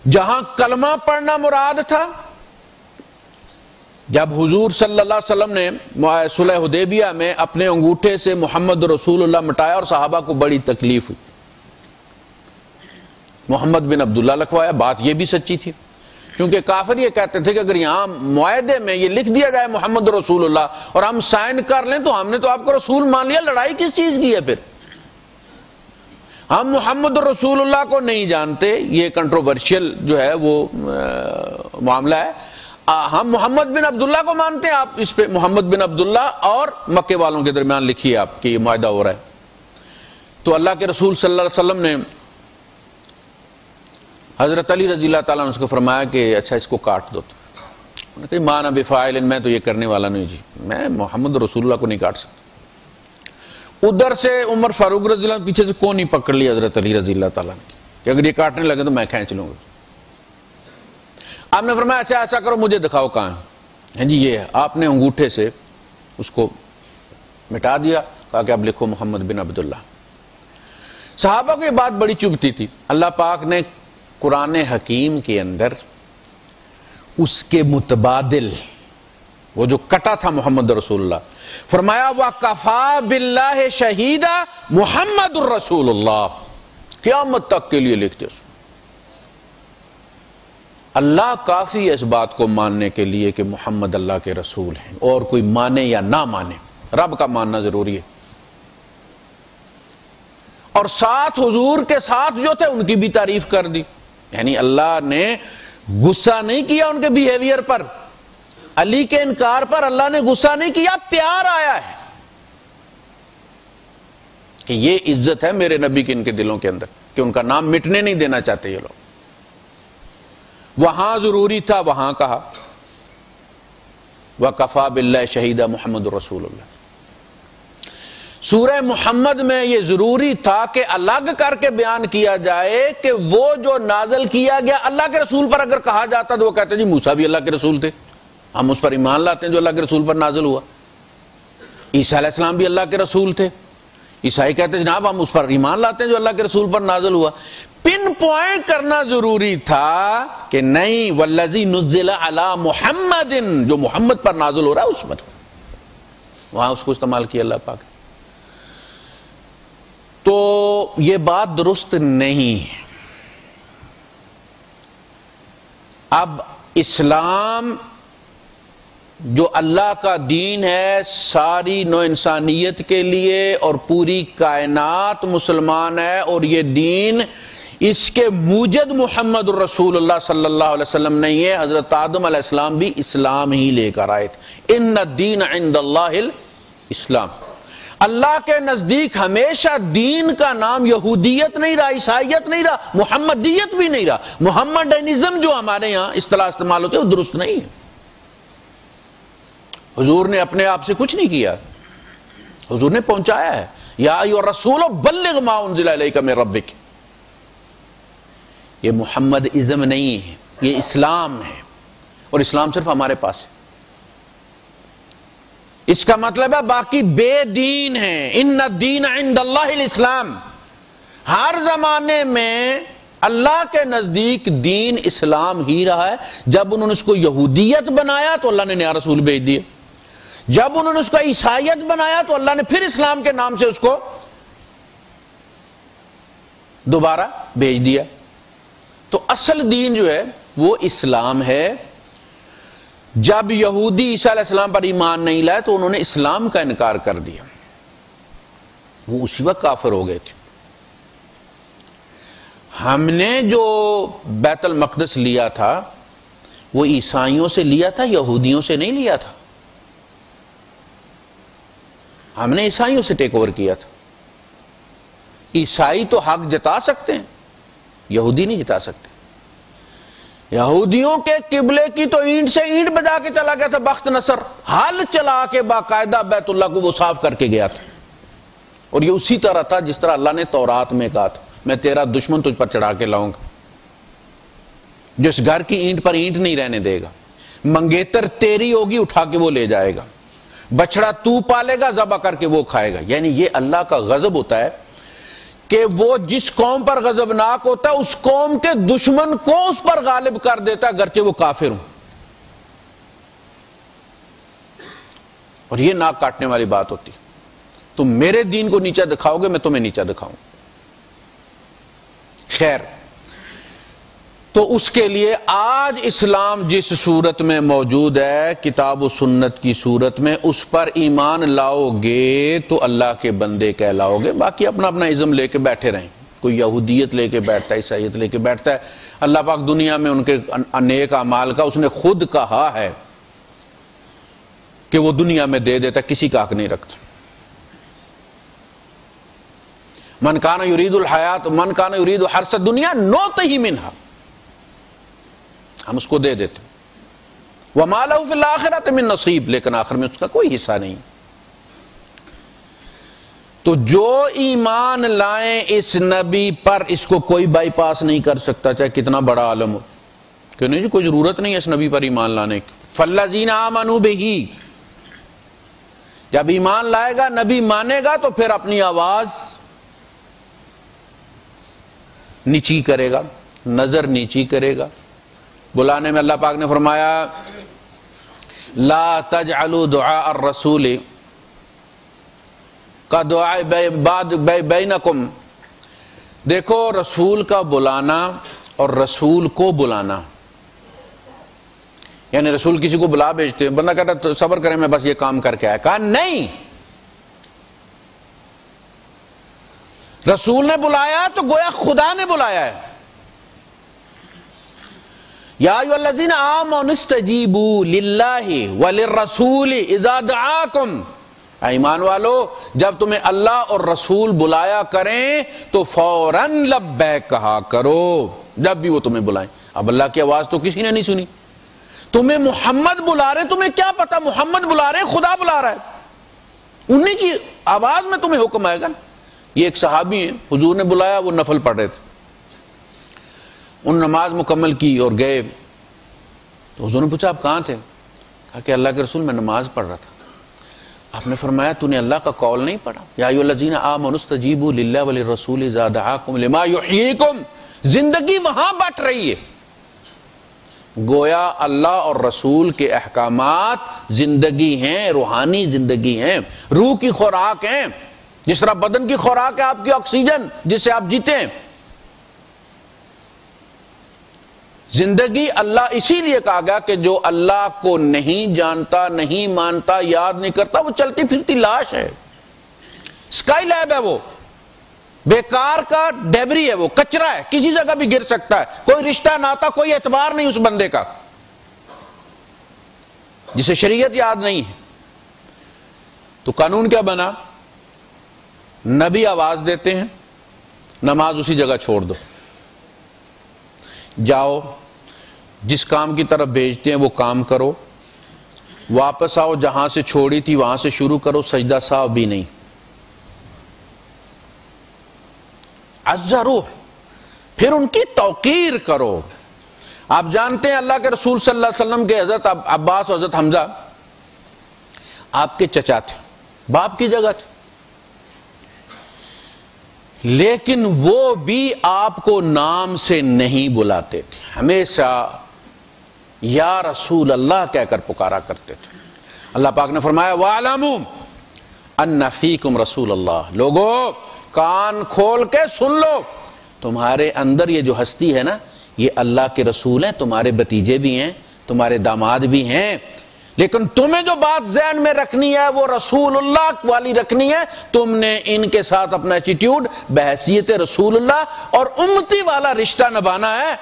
جہاں کلمہ پڑھنا مراد تھا۔ جب حضور صلی اللہ علیہ وسلم نے صلح حدیبیہ میں اپنے انگوٹھے سے محمد رسول اللہ مٹایا اور صحابہ کو بڑی تکلیف ہوئی، محمد بن عبداللہ لکھوایا، بات یہ بھی سچی تھی، کیونکہ کافر یہ کہتے تھے کہ اگر یہاں معاہدے میں یہ لکھ دیا جائے محمد رسول اللہ اور ہم سائن کر لیں تو ہم نے تو آپ کو رسول مان لیا، لڑائی کس چیز کی ہے پھر؟ ہم محمد رسول اللہ کو نہیں جانتے، یہ کنٹروورشل جو ہے وہ معاملہ ہے، ہم محمد بن عبداللہ کو مانتے ہیں، آپ اس پہ محمد بن عبداللہ اور مکے والوں کے درمیان لکھیے آپ کی معاہدہ ہو رہا ہے۔ تو اللہ کے رسول صلی اللہ علیہ وسلم نے حضرت علی رضی اللہ تعالیٰ عنہ کو فرمایا کہ اچھا اس کو کاٹ دو، تو ماں نہ بفاعل، میں تو یہ کرنے والا نہیں جی، میں محمد رسول اللہ کو نہیں کاٹ سکتا۔ ادھر سے عمر فاروق رضی اللہ پیچھے سے کون نہیں پکڑ لی حضرت علی رضی اللہ تعالیٰ نے کہ اگر یہ کاٹنے لگے تو میں کھینچ لوں گا۔ آپ نے فرمایا اچھا ایسا کرو مجھے دکھاؤ کہاں ہے جی، یہ ہے۔ آپ نے انگوٹھے سے اس کو مٹا دیا، کہا کہ اب لکھو محمد بن عبداللہ۔ صحابہ کو یہ بات بڑی چبھتی تھی. اللہ پاک نے قرآن حکیم کے اندر اس کے متبادل وہ جو کٹا تھا محمد رسول اللہ فرمایا وَكَفَى بِاللَّهِ شَهِيدًا محمد الرسول اللہ. قیامت تک کے لیے لکھتے ہیں اللہ کافی ہے اس بات کو ماننے کے لیے کہ محمد اللہ کے رسول ہیں، اور کوئی مانے یا نہ مانے رب کا ماننا ضروری ہے. اور ساتھ حضور کے ساتھ جو تھے ان کی بھی تعریف کر دی. یعنی اللہ نے غصہ نہیں کیا ان کے بیہیویئر پر، علی کے انکار پر اللہ نے غصہ نہیں کیا، پیار آیا ہے کہ یہ عزت ہے میرے نبی کی ان کے دلوں کے اندر کہ ان کا نام مٹنے نہیں دینا چاہتے یہ لوگ. وہاں ضروری تھا وہاں کہا وَكَفَى بِاللَّهِ شَهِيدًا محمد رسول اللہ. سورہ محمد میں یہ ضروری تھا کہ الگ کر کے بیان کیا جائے کہ وہ جو نازل کیا گیا اللہ کے رسول پر اگر کہا جاتا تو وہ کہتے جی موسیٰ بھی اللہ کے رسول تھے، ہم اس پر ایمان لاتے ہیں جو اللہ کے رسول پر نازل ہوا. عیسیٰ علیہ السلام بھی اللہ کے رسول تھے، عیسائی کہتے ہیں جناب ہم اس پر ایمان لاتے ہیں جو اللہ کے رسول پر نازل ہوا. پن پوائنٹ کرنا ضروری تھا کہ نہیں والذی نزل علی محمد، جو محمد پر نازل ہو رہا ہے اس پر، وہاں اس کو استعمال کیا اللہ پاک. تو یہ بات درست نہیں ہے. اب اسلام جو اللہ کا دین ہے ساری نو انسانیت کے لیے اور پوری کائنات مسلمان ہے، اور یہ دین اس کے موجد محمد الرسول اللہ صلی اللہ علیہ وسلم نہیں ہے. حضرت آدم علیہ السلام بھی اسلام ہی لے کر آئے تھے. ان الدین عند اللہ الاسلام. اللہ کے نزدیک ہمیشہ دین کا نام یہودیت نہیں رہا، عیسائیت نہیں رہا، محمدیت بھی نہیں رہا. محمدنزم جو ہمارے یہاں اصطلاح استعمال ہوتے ہیں وہ درست نہیں ہے. حضور نے اپنے آپ سے کچھ نہیں کیا، حضور نے پہنچایا ہے. یا ایھا الرسول بلغ ما انزل الیک من ربک. یہ محمد ازم نہیں ہے، یہ اسلام ہے، اور اسلام صرف ہمارے پاس ہے. اس کا مطلب ہے باقی بے دین ہیں. ان الدین عند اللہ الاسلام. ہر زمانے میں اللہ کے نزدیک دین اسلام ہی رہا ہے. جب انہوں نے اس کو یہودیت بنایا تو اللہ نے نیا رسول بھیج دیا، جب انہوں نے اس کو عیسائیت بنایا تو اللہ نے پھر اسلام کے نام سے اس کو دوبارہ بھیج دیا. تو اصل دین جو ہے وہ اسلام ہے. جب یہودی عیسیٰ علیہ السلام پر ایمان نہیں لائے تو انہوں نے اسلام کا انکار کر دیا، وہ اسی وقت کافر ہو گئے تھے. ہم نے جو بیت المقدس لیا تھا وہ عیسائیوں سے لیا تھا، یہودیوں سے نہیں لیا تھا. ہم نے عیسائیوں سے ٹیک اوور کیا تھا. عیسائی تو حق جتا سکتے ہیں، یہودی نہیں جتا سکتے. یہودیوں کے قبلے کی تو اینٹ سے اینٹ بجا کے چلا گیا تھا بخت نصر، ہل چلا کے باقاعدہ بیت اللہ کو وہ صاف کر کے گیا تھا. اور یہ اسی طرح تھا جس طرح اللہ نے تورات میں کہا تھا میں تیرا دشمن تجھ پر چڑھا کے لاؤں گا، جو اس گھر کی اینٹ پر اینٹ نہیں رہنے دے گا. منگیتر تیری ہوگی اٹھا کے وہ لے جائے گا، بچڑا تو پالے گا ذبح کر کے وہ کھائے گا. یعنی یہ اللہ کا غضب ہوتا ہے کہ وہ جس قوم پر غضبناک ہوتا ہے اس قوم کے دشمن کو اس پر غالب کر دیتا ہے گرچہ وہ کافر ہوں. اور یہ ناک کاٹنے والی بات ہوتی. تم میرے دین کو نیچا دکھاؤ گے میں تمہیں نیچا دکھاؤں. خیر، تو اس کے لیے آج اسلام جس صورت میں موجود ہے کتاب و سنت کی صورت میں، اس پر ایمان لاؤ گے تو اللہ کے بندے کہلاؤ گے. باقی اپنا اپنا ازم لے کے بیٹھے رہیں، کوئی یہودیت لے کے بیٹھتا ہے، عیسائیت لے کے بیٹھتا ہے. اللہ پاک دنیا میں ان کے نیک اعمال کا اس نے خود کہا ہے کہ وہ دنیا میں دے دیتا، کسی کا حق نہیں رکھتا. من کان یرید الحیات من کان یرید حرث الدنیا نؤتہ منہا، ہم اس کو دے دیتے. وما لہ فی الآخرۃ من نصیب، لیکن آخر میں اس کا کوئی حصہ نہیں. تو جو ایمان لائیں اس نبی پر اس کو کوئی بائی پاس نہیں کر سکتا چاہے کتنا بڑا عالم ہو کہ نہیں جی کوئی ضرورت نہیں ہے اس نبی پر ایمان لانے کی. فالذین آمنوا بہ، جب ایمان لائے گا نبی مانے گا تو پھر اپنی آواز نیچی کرے گا، نظر نیچی کرے گا۔ بلانے میں اللہ پاک نے فرمایا لا تجعلوا دعاء الرسول کا دعاء بینکم، دیکھو رسول کا بلانا اور رسول کو بلانا، یعنی رسول کسی کو بلا بھیجتے ہیں، بندہ کہتا ہے صبر کریں میں بس یہ کام کر کے آیا، کہا نہیں، رسول نے بلایا تو گویا خدا نے بلایا ہے۔ یا ایھا الذین آمنوا استجیبوا للہ وللرسول اذا دعاکم، ایمان والو جب تمہیں اللہ اور رسول بلایا کریں تو فوراً لبیک کہا کرو، جب بھی وہ تمہیں بلائیں۔ اب اللہ کی آواز تو کسی نے نہیں سنی، تمہیں محمد بلا رہے، تمہیں کیا پتا محمد بلا رہے خدا بلا رہا ہے، انہیں کی آواز میں تمہیں حکم آئے گا۔ یہ ایک صحابی ہیں، حضور نے بلایا، وہ نفل پڑھ رہے تھے، ان نماز مکمل کی اور گئے، تو حضور نے پوچھا آپ کہاں تھے؟ کہا کہ اللہ کے رسول میں نماز پڑھ رہا تھا۔ آپ نے فرمایا تو نے اللہ کا قول نہیں پڑھا، یا ایھا الذین آمنوا استجیبوا للہ وللرسول اذا دعاکم لما یحییکم، زندگی وہاں بٹ رہی ہے۔ گویا اللہ اور رسول کے احکامات زندگی ہیں، روحانی زندگی ہیں، روح کی خوراک ہیں، جس طرح بدن کی خوراک ہے آپ کی آکسیجن جس سے آپ جیتے ہیں۔ زندگی اللہ اسی لیے کہا گیا کہ جو اللہ کو نہیں جانتا، نہیں مانتا، یاد نہیں کرتا، وہ چلتی پھرتی لاش ہے، اسکائی لیب ہے، وہ بیکار کا ڈیبری ہے، وہ کچرا ہے، کسی جگہ بھی گر سکتا ہے، کوئی رشتہ ناتا، کوئی اعتبار نہیں اس بندے کا، جسے شریعت یاد نہیں ہے۔ تو قانون کیا بنا؟ نبی آواز دیتے ہیں، نماز اسی جگہ چھوڑ دو، جاؤ جس کام کی طرف بھیجتے ہیں وہ کام کرو، واپس آؤ جہاں سے چھوڑی تھی وہاں سے شروع کرو، سجدہ ساو بھی نہیں۔ عزروہ، پھر ان کی توقیر کرو۔ آپ جانتے ہیں اللہ کے رسول صلی اللہ علیہ وسلم کے حضرت عباس اور حضرت حمزہ آپ کے چچا تھے، باپ کی جگہ تھے، لیکن وہ بھی آپ کو نام سے نہیں بلاتے تھے، ہمیشہ یا رسول اللہ کہہ کر پکارا کرتے تھے۔ اللہ پاک نے فرمایا وَاعْلَمُوا أَنَّ فِيكُمْ رَسُولَ اللَّهِ، لوگو کان کھول کے سن لو، تمہارے اندر یہ جو ہستی ہے نا، یہ اللہ کے رسول ہیں، تمہارے بتیجے بھی ہیں، تمہارے داماد بھی ہیں، لیکن تمہیں جو بات ذہن میں رکھنی ہے وہ رسول اللہ والی رکھنی ہے۔ تم نے ان کے ساتھ اپنا ایٹیٹیوڈ بحیثیت رسول اللہ اور امتی والا رشتہ نبھانا ہے،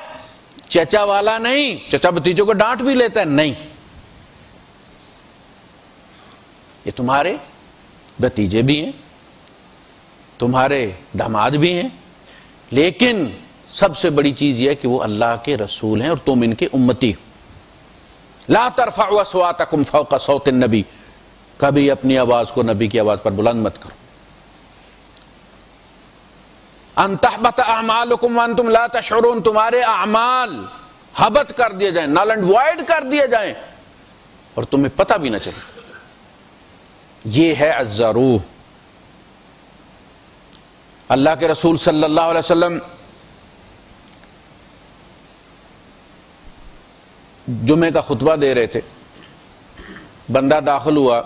چچا والا نہیں۔ چچا بتیجوں کو ڈانٹ بھی لیتا ہے، نہیں، یہ تمہارے بتیجے بھی ہیں، تمہارے داماد بھی ہیں، لیکن سب سے بڑی چیز یہ ہے کہ وہ اللہ کے رسول ہیں اور تم ان کے امتی۔ لا ترفعوا اصواتکم فوق صوت النبی، کبھی اپنی آواز کو نبی کی آواز پر بلند مت کرو۔ ان تحبط اعمالکم وانتم لا تشعرون، تمہارے اعمال حبط کر دیے جائیں، نل اینڈ وائڈ کر دیے جائیں اور تمہیں پتہ بھی نہ چلے۔ یہ ہے عزروہ۔ اللہ کے رسول صلی اللہ علیہ وسلم جمعے کا خطبہ دے رہے تھے، بندہ داخل ہوا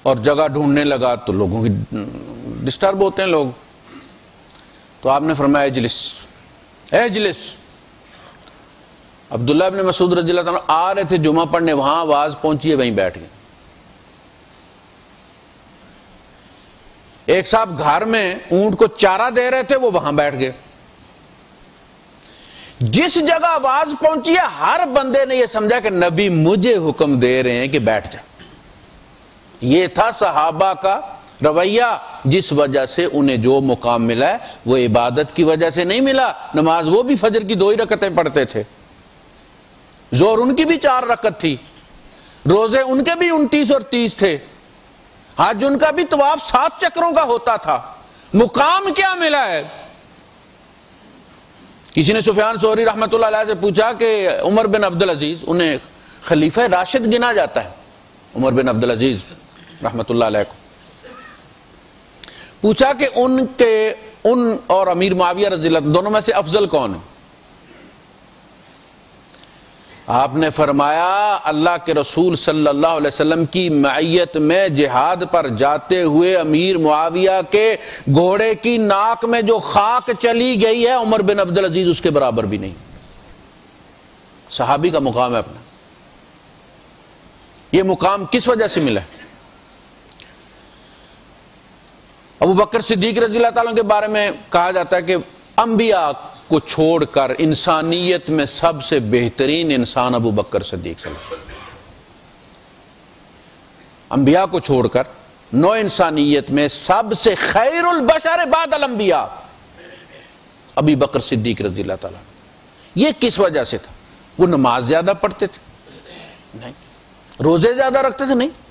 اور جگہ ڈھونڈنے لگا تو لوگوں کی ڈسٹرب ہوتے ہیں لوگ، تو آپ نے فرمایا اجلس اجلس۔ عبداللہ ابن مسعود رضی اللہ عنہ آ رہے تھے جمعہ پڑھنے، وہاں آواز پہنچی ہے، وہیں بیٹھ گئے۔ ایک صاحب گھر میں اونٹ کو چارہ دے رہے تھے، وہ وہاں بیٹھ گئے۔ جس جگہ آواز پہنچی ہے ہر بندے نے یہ سمجھا کہ نبی مجھے حکم دے رہے ہیں کہ بیٹھ جا۔ یہ تھا صحابہ کا رویہ، جس وجہ سے انہیں جو مقام ملا ہے وہ عبادت کی وجہ سے نہیں ملا۔ نماز وہ بھی فجر کی 2 ہی رکعتیں پڑھتے تھے، ظہر ان کی بھی 4 رکعت تھی، روزے ان کے بھی 29 اور 30 تھے، حج ان کا بھی طواف 7 چکروں کا ہوتا تھا۔ مقام کیا ملا ہے؟ کسی نے سفیان ثوری رحمۃ اللہ علیہ سے پوچھا کہ عمر بن عبدالعزیز، انہیں خلیفہ راشد گنا جاتا ہے، عمر بن عبدالعزیز رحمۃ اللہ علیہ کو پوچھا کہ ان اور امیر معاویہ رضی اللہ عنہ دونوں میں سے افضل کون ہے؟ آپ نے فرمایا اللہ کے رسول صلی اللہ علیہ وسلم کی معیت میں جہاد پر جاتے ہوئے امیر معاویہ کے گھوڑے کی ناک میں جو خاک چلی گئی ہے عمر بن عبدالعزیز اس کے برابر بھی نہیں. صحابی کا مقام ہے اپنا. یہ مقام کس وجہ سے ملا ہے؟ ابو بکر صدیق رضی اللہ تعالیٰ کے بارے میں کہا جاتا ہے کہ انبیاء کو چھوڑ کر انسانیت میں سب سے بہترین انسان ابو بکر صدیق صلی اللہ علیہ وسلم. انبیاء کو چھوڑ کر نو انسانیت میں سب سے خیر البشر بعد الانبیاء ابی بکر صدیق رضی اللہ تعالیٰ. یہ کس وجہ سے تھا؟ وہ نماز زیادہ پڑھتے تھے؟ نہیں. روزے زیادہ رکھتے تھے؟ نہیں.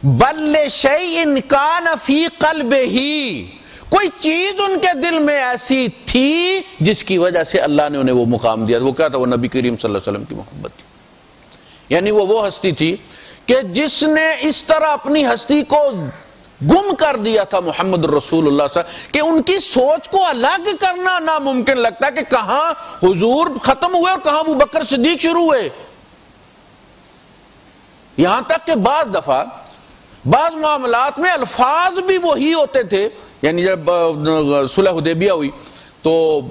بل شیء کان فی قلبہ، کوئی چیز ان کے دل میں ایسی تھی جس کی وجہ سے اللہ نے انہیں وہ مقام دیا. وہ کیا تھا؟ وہ نبی کریم صلی اللہ علیہ وسلم کی محبت تھی. یعنی وہ ہستی تھی کہ جس نے اس طرح اپنی ہستی کو گم کر دیا تھا محمد رسول اللہ صلی اللہ علیہ وسلم کہ ان کی سوچ کو الگ کرنا ناممکن لگتا ہے کہ کہاں حضور ختم ہوئے اور کہاں ابو بکر صدیق شروع ہوئے. یہاں تک کہ بعض دفعہ بعض معاملات میں الفاظ بھی وہی ہوتے تھے. یعنی جب صلح حدیبیہ ہوئی تو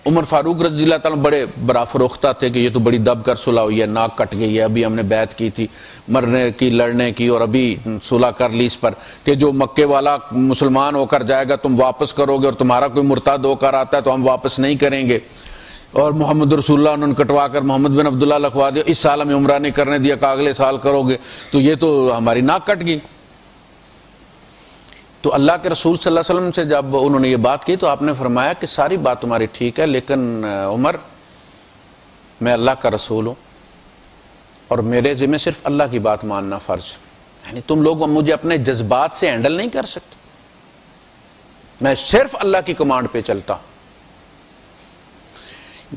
عمر فاروق رضی اللہ تعالیٰ بڑے برافروختہ تھے کہ یہ تو بڑی دب کر صلح ہوئی ہے، ناک کٹ گئی ہے، ابھی ہم نے بیعت کی تھی مرنے کی لڑنے کی اور ابھی صلح کر لی اس پر کہ جو مکے والا مسلمان ہو کر جائے گا تم واپس کرو گے اور تمہارا کوئی مرتد ہو کر آتا ہے تو ہم واپس نہیں کریں گے. اور محمد رسول اللہ انہوں نے کٹوا کر محمد بن عبداللہ لکھوا دیا. اس سال ہمیں عمرہ نہیں کرنے دیا کہ اگلے سال کرو گے. تو یہ تو ہماری ناک کٹ گئی. تو اللہ کے رسول صلی اللہ علیہ وسلم سے جب انہوں نے یہ بات کی تو آپ نے فرمایا کہ ساری بات تمہاری ٹھیک ہے لیکن عمر میں اللہ کا رسول ہوں اور میرے ذمہ صرف اللہ کی بات ماننا فرض ہے. یعنی تم لوگ مجھے اپنے جذبات سے ہینڈل نہیں کر سکتے، میں صرف اللہ کی کمانڈ پہ چلتا ہوں.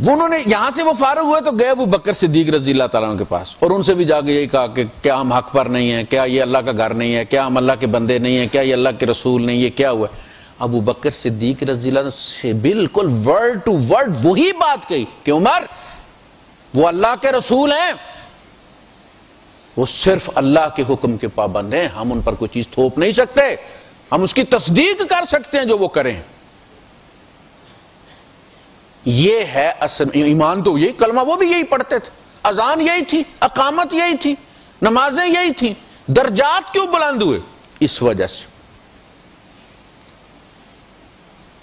انہوں نے یہاں سے وہ فارغ ہوئے تو گئے ابو بکر صدیق رضی اللہ تعالیٰ عنہ کے پاس اور ان سے بھی جا کے یہی کہا کہ کیا ہم حق پر نہیں ہیں؟ کیا یہ اللہ کا گھر نہیں ہے؟ کیا ہم اللہ کے بندے نہیں ہیں؟ کیا یہ اللہ کے رسول نہیں؟ یہ کیا ہوا؟ ابو بکر صدیق رضی اللہ عنہ سے بالکل ورڈ ٹو ورڈ وہی بات کہی کہ عمر وہ اللہ کے رسول ہیں، وہ صرف اللہ کے حکم کے پابند ہیں، ہم ان پر کوئی چیز تھوپ نہیں سکتے، ہم اس کی تصدیق کر سکتے ہیں جو وہ کریں. یہ ہے اصل ایمان. تو یہی کلمہ وہ بھی یہی پڑھتے تھے، اذان یہی تھی، اقامت یہی تھی، نمازیں یہی تھیں. درجات کیوں بلند ہوئے؟ اس وجہ سے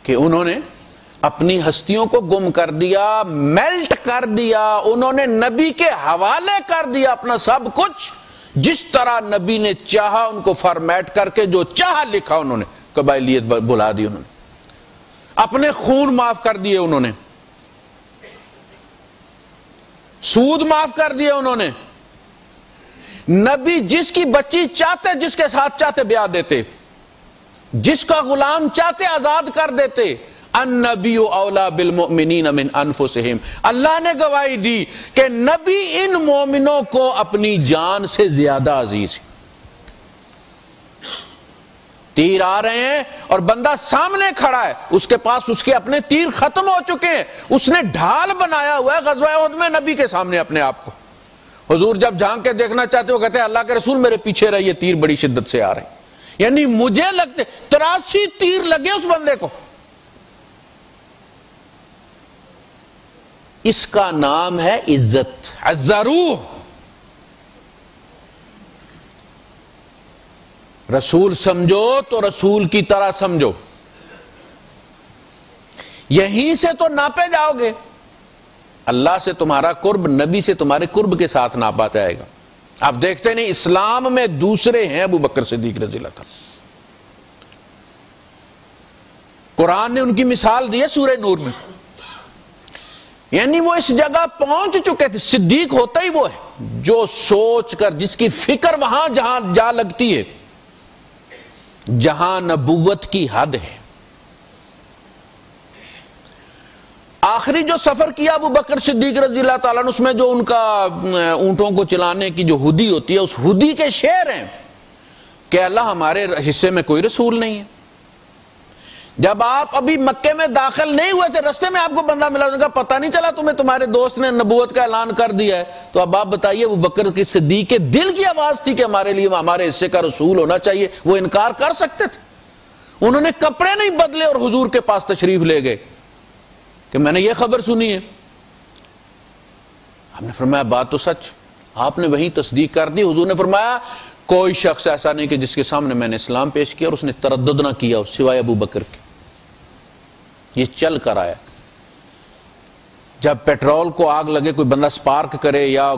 کہ انہوں نے اپنی ہستیوں کو گم کر دیا، میلٹ کر دیا. انہوں نے نبی کے حوالے کر دیا اپنا سب کچھ، جس طرح نبی نے چاہا ان کو فارمیٹ کر کے جو چاہا لکھا. انہوں نے قبائلیت بلا دی، انہوں نے اپنے خون معاف کر دیے، انہوں نے سود معاف کر دیے. انہوں نے نبی جس کی بچی چاہتے جس کے ساتھ چاہتے بیاہ دیتے، جس کا غلام چاہتے آزاد کر دیتے. النبی اولا بالمؤمنین من انفسہم. اللہ نے گواہی دی کہ نبی ان مومنوں کو اپنی جان سے زیادہ عزیز ہے. تیر آ رہے ہیں اور بندہ سامنے کھڑا ہے، اس کے پاس اس کے اپنے تیر ختم ہو چکے ہیں، اس نے ڈھال بنایا ہوا ہے غزوہ احد میں نبی کے سامنے اپنے آپ کو. حضور جب جھانک کے دیکھنا چاہتے ہو کہتے ہیں اللہ کے رسول میرے پیچھے رہیے، تیر بڑی شدت سے آ رہے ہیں. یعنی مجھے لگتے 83 تیر لگے اس بندے کو. اس کا نام ہے عزت. عزروہ، رسول سمجھو تو رسول کی طرح سمجھو. یہیں سے تو ناپے جاؤ گے. اللہ سے تمہارا قرب نبی سے تمہارے قرب کے ساتھ ناپا جائے گا. آپ دیکھتے نہیں اسلام میں دوسرے ہیں ابو بکر صدیق رضی اللہ تعالیٰ. قرآن نے ان کی مثال دی ہے سورہ نور میں. یعنی وہ اس جگہ پہنچ چکے تھے. صدیق ہوتا ہی وہ ہے جو سوچ کر، جس کی فکر وہاں جہاں جا لگتی ہے جہاں نبوت کی حد ہے. آخری جو سفر کیا ابو بکر صدیق رضی اللہ تعالیٰ عنہ، اس میں جو ان کا اونٹوں کو چلانے کی جو ہودی ہوتی ہے، اس ہودی کے شعر ہیں کہ اللہ ہمارے حصے میں کوئی رسول نہیں ہے. جب آپ ابھی مکے میں داخل نہیں ہوئے تھے، رستے میں آپ کو بندہ ملا، انہوں نے کہا پتہ نہیں چلا تمہیں تمہارے دوست نے نبوت کا اعلان کر دیا ہے؟ تو اب آپ بتائیے، ابو بکر کی صدیق کے دل کی آواز تھی کہ ہمارے لیے ہمارے حصے کا رسول ہونا چاہیے، وہ انکار کر سکتے تھے؟ انہوں نے کپڑے نہیں بدلے اور حضور کے پاس تشریف لے گئے کہ میں نے یہ خبر سنی ہے۔ ہم نے فرمایا بات تو سچ، آپ نے وہی تصدیق کر دی۔ حضور نے فرمایا کوئی شخص ایسا نہیں کہ جس کے سامنے میں نے اسلام پیش کیا اور اس نے تردد نہ کیا سوائے ابو بکر کے، یہ چل کر آیا۔ جب پیٹرول کو آگ لگے، کوئی بندہ سپارک کرے یا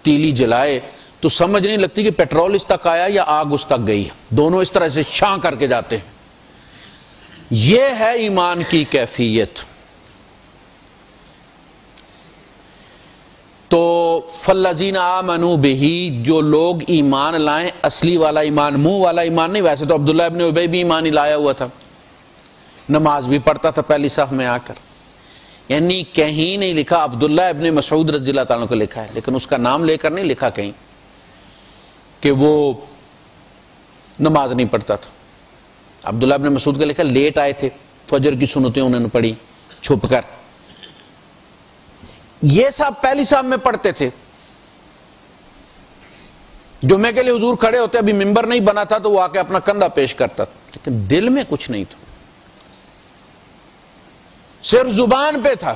تیلی جلائے تو سمجھ نہیں لگتی کہ پیٹرول اس تک آیا یا آگ اس تک گئی، دونوں اس طرح سے چھان کر کے جاتے ہیں۔ یہ ہے ایمان کی کیفیت۔ تو فالذین آمنوا بہ، جو لوگ ایمان لائیں، اصلی والا ایمان، منہ والا ایمان نہیں۔ ویسے تو عبداللہ ابن ابی بھی ایمان ہی لایا ہوا تھا، نماز بھی پڑھتا تھا پہلی صف میں آ کر، یعنی کہیں نہیں لکھا عبداللہ ابن مسعود رضی اللہ تعالیٰ کو لکھا ہے، لیکن اس کا نام لے کر نہیں لکھا کہیں کہ وہ نماز نہیں پڑھتا تھا۔ عبداللہ ابن مسعود کا لکھا لیٹ آئے تھے، فجر کی سنتیں انہوں نے پڑھی چھپ کر، یہ سب پہلی صف میں پڑھتے تھے۔ جمعے کے لیے حضور کھڑے ہوتے، ابھی ممبر نہیں بنا تھا تو وہ آ کے اپنا کندھا پیش کرتا تھا، لیکن دل میں کچھ نہیں تھا، صرف زبان پہ تھا،